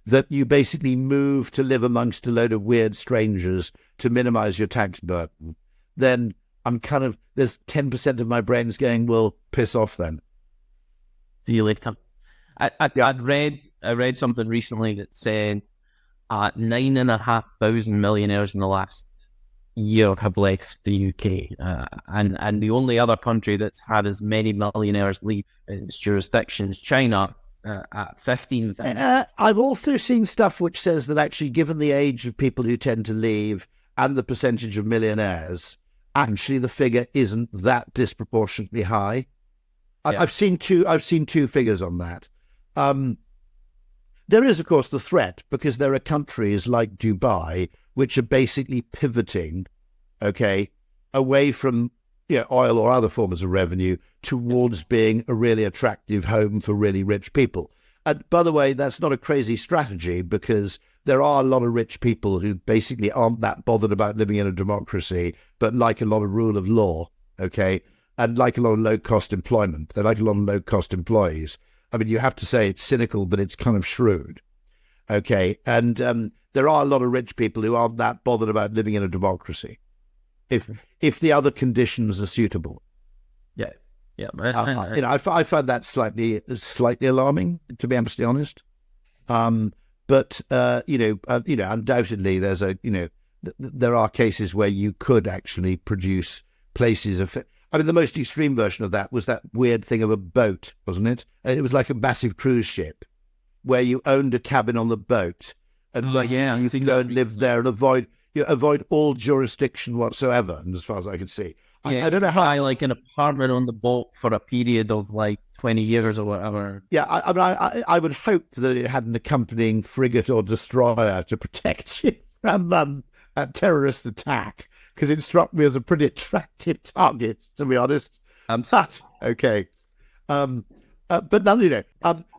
that you basically move to live amongst a load of weird strangers to minimize your tax burden, then there's 10% of my brain's going, well, piss off then. See you later. I read something recently that said 9,500 millionaires in the last year have left the UK, and the only other country that's had as many millionaires leave its jurisdictions, China, at 15,000. I've also seen stuff which says that actually, given the age of people who tend to leave and the percentage of millionaires, actually the figure isn't that disproportionately high. Yeah. I've seen two figures on that. There is, of course, the threat, because there are countries like Dubai which are basically pivoting, okay, away from oil or other forms of revenue towards being a really attractive home for really rich people. And by the way, that's not a crazy strategy, because there are a lot of rich people who basically aren't that bothered about living in a democracy, but like a lot of rule of law, okay, and like a lot of low-cost employment. They like a lot of low-cost employees. I mean, you have to say it's cynical, but it's kind of shrewd, okay? And there are a lot of rich people who aren't that bothered about living in a democracy, if the other conditions are suitable. Yeah. I find that slightly alarming, to be absolutely honest. But undoubtedly, there are cases where you could actually produce places of. I mean, the most extreme version of that was that weird thing of a boat, wasn't it? It was like a massive cruise ship where you owned a cabin on the boat, and you could go and live there and avoid all jurisdiction whatsoever. And as far as I could see, I don't know how. Buy like an apartment on the boat for a period of like 20 years or whatever. Yeah, I would hope that it had an accompanying frigate or destroyer to protect you from a terrorist attack, because it struck me as a pretty attractive target, to be honest. Okay. But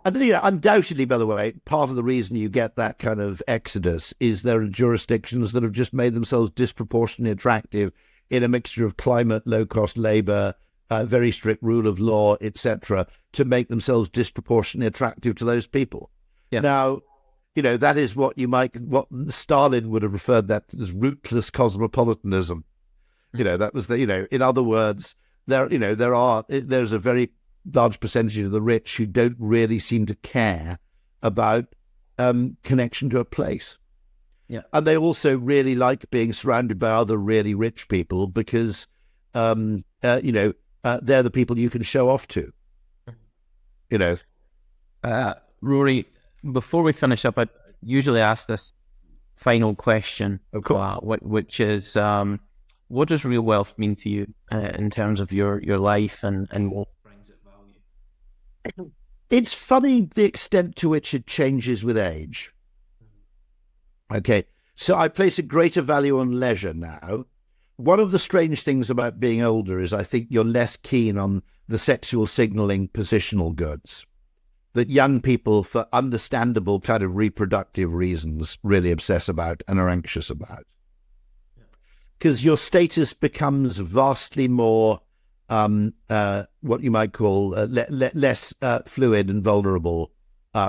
undoubtedly, by the way, part of the reason you get that kind of exodus is there are jurisdictions that have just made themselves disproportionately attractive in a mixture of climate, low-cost labour, very strict rule of law, etc., to make themselves disproportionately attractive to those people. Yeah. Now, that is what Stalin would have referred that as rootless cosmopolitanism. That was in other words, there's a very large percentage of the rich who don't really seem to care about connection to a place. Yeah. And they also really like being surrounded by other really rich people, because they're the people you can show off to. Rory, before we finish up, I usually ask this final question, of course, which is, what does real wealth mean to you in terms of your life and what brings it value? It's funny the extent to which it changes with age. Okay, so I place a greater value on leisure now. One of the strange things about being older is I think you're less keen on the sexual signalling positional goods that young people, for understandable kind of reproductive reasons, really obsess about and are anxious about. Because your status becomes vastly more what you might call less fluid and vulnerable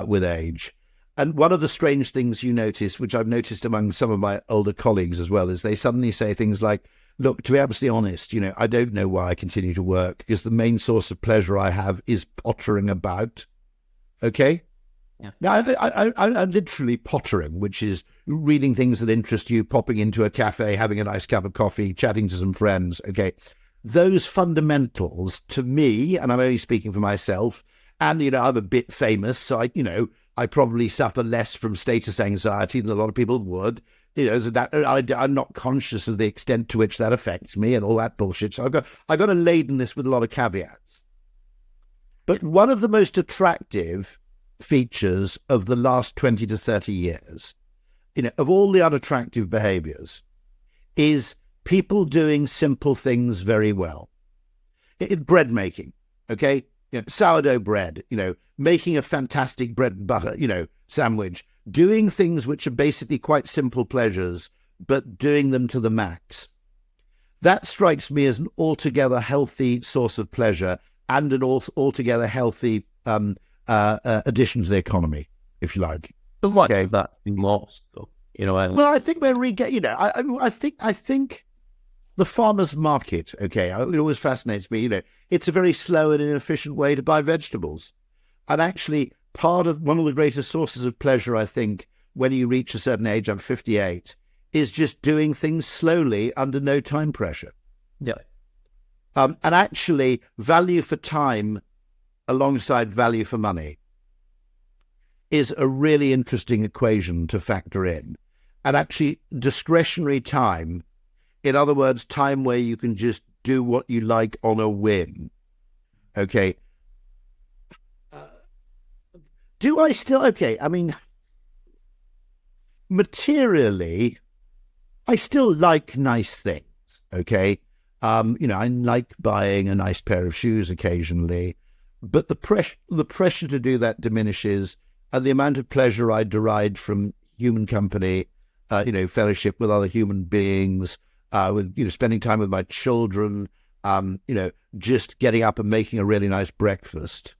with age. And one of the strange things you notice, which I've noticed among some of my older colleagues as well, is they suddenly say things like, look, to be absolutely honest, I don't know why I continue to work, because the main source of pleasure I have is pottering about. Okay? Yeah. Now, I'm literally pottering, which is reading things that interest you, popping into a cafe, having a nice cup of coffee, chatting to some friends. Okay? Those fundamentals, to me, and I'm only speaking for myself, and, I'm a bit famous, so I probably suffer less from status anxiety than a lot of people would. So that I'm not conscious of the extent to which that affects me and all that bullshit. So I've got to laden this with a lot of caveats. But one of the most attractive features of the last 20 to 30 years, of all the unattractive behaviors, is people doing simple things very well. Bread making, okay? Sourdough bread, making a fantastic bread and butter, sandwich, doing things which are basically quite simple pleasures, but doing them to the max. That strikes me as an altogether healthy source of pleasure and an altogether healthy addition to the economy, if you like. But much of that's been lost, though. Well, I think when we get, I think the farmer's market, okay, it always fascinates me, it's a very slow and inefficient way to buy vegetables. And actually, one of the greatest sources of pleasure, I think, when you reach a certain age, I'm 58, is just doing things slowly under no time pressure. Yeah. And actually, value for time alongside value for money is a really interesting equation to factor in. And actually, discretionary time, in other words, time where you can just do what you like on a whim. Okay. Do I still? Okay. I mean, materially, I still like nice things. Okay. I like buying a nice pair of shoes occasionally, but the pressure to do that diminishes, and the amount of pleasure I deride from human company, fellowship with other human beings, with spending time with my children, just getting up and making a really nice breakfast.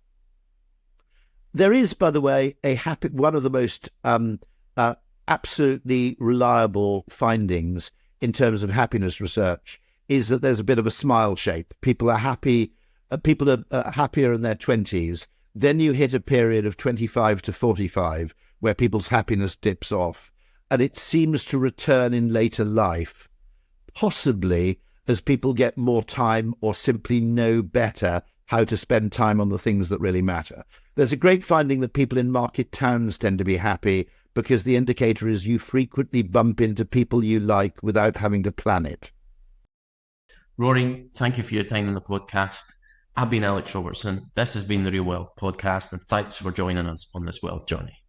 There is, by the way, one of the most absolutely reliable findings in terms of happiness research is that there's a bit of a smile shape. People are happy. People are happier in their 20s. Then you hit a period of 25 to 45 where people's happiness dips off, and it seems to return in later life, possibly as people get more time or simply know better how to spend time on the things that really matter. There's a great finding that people in market towns tend to be happy because the indicator is you frequently bump into people you like without having to plan it. Rory, thank you for your time on the podcast. I've been Alex Robertson. This has been the Real Wealth Podcast, and thanks for joining us on this wealth journey.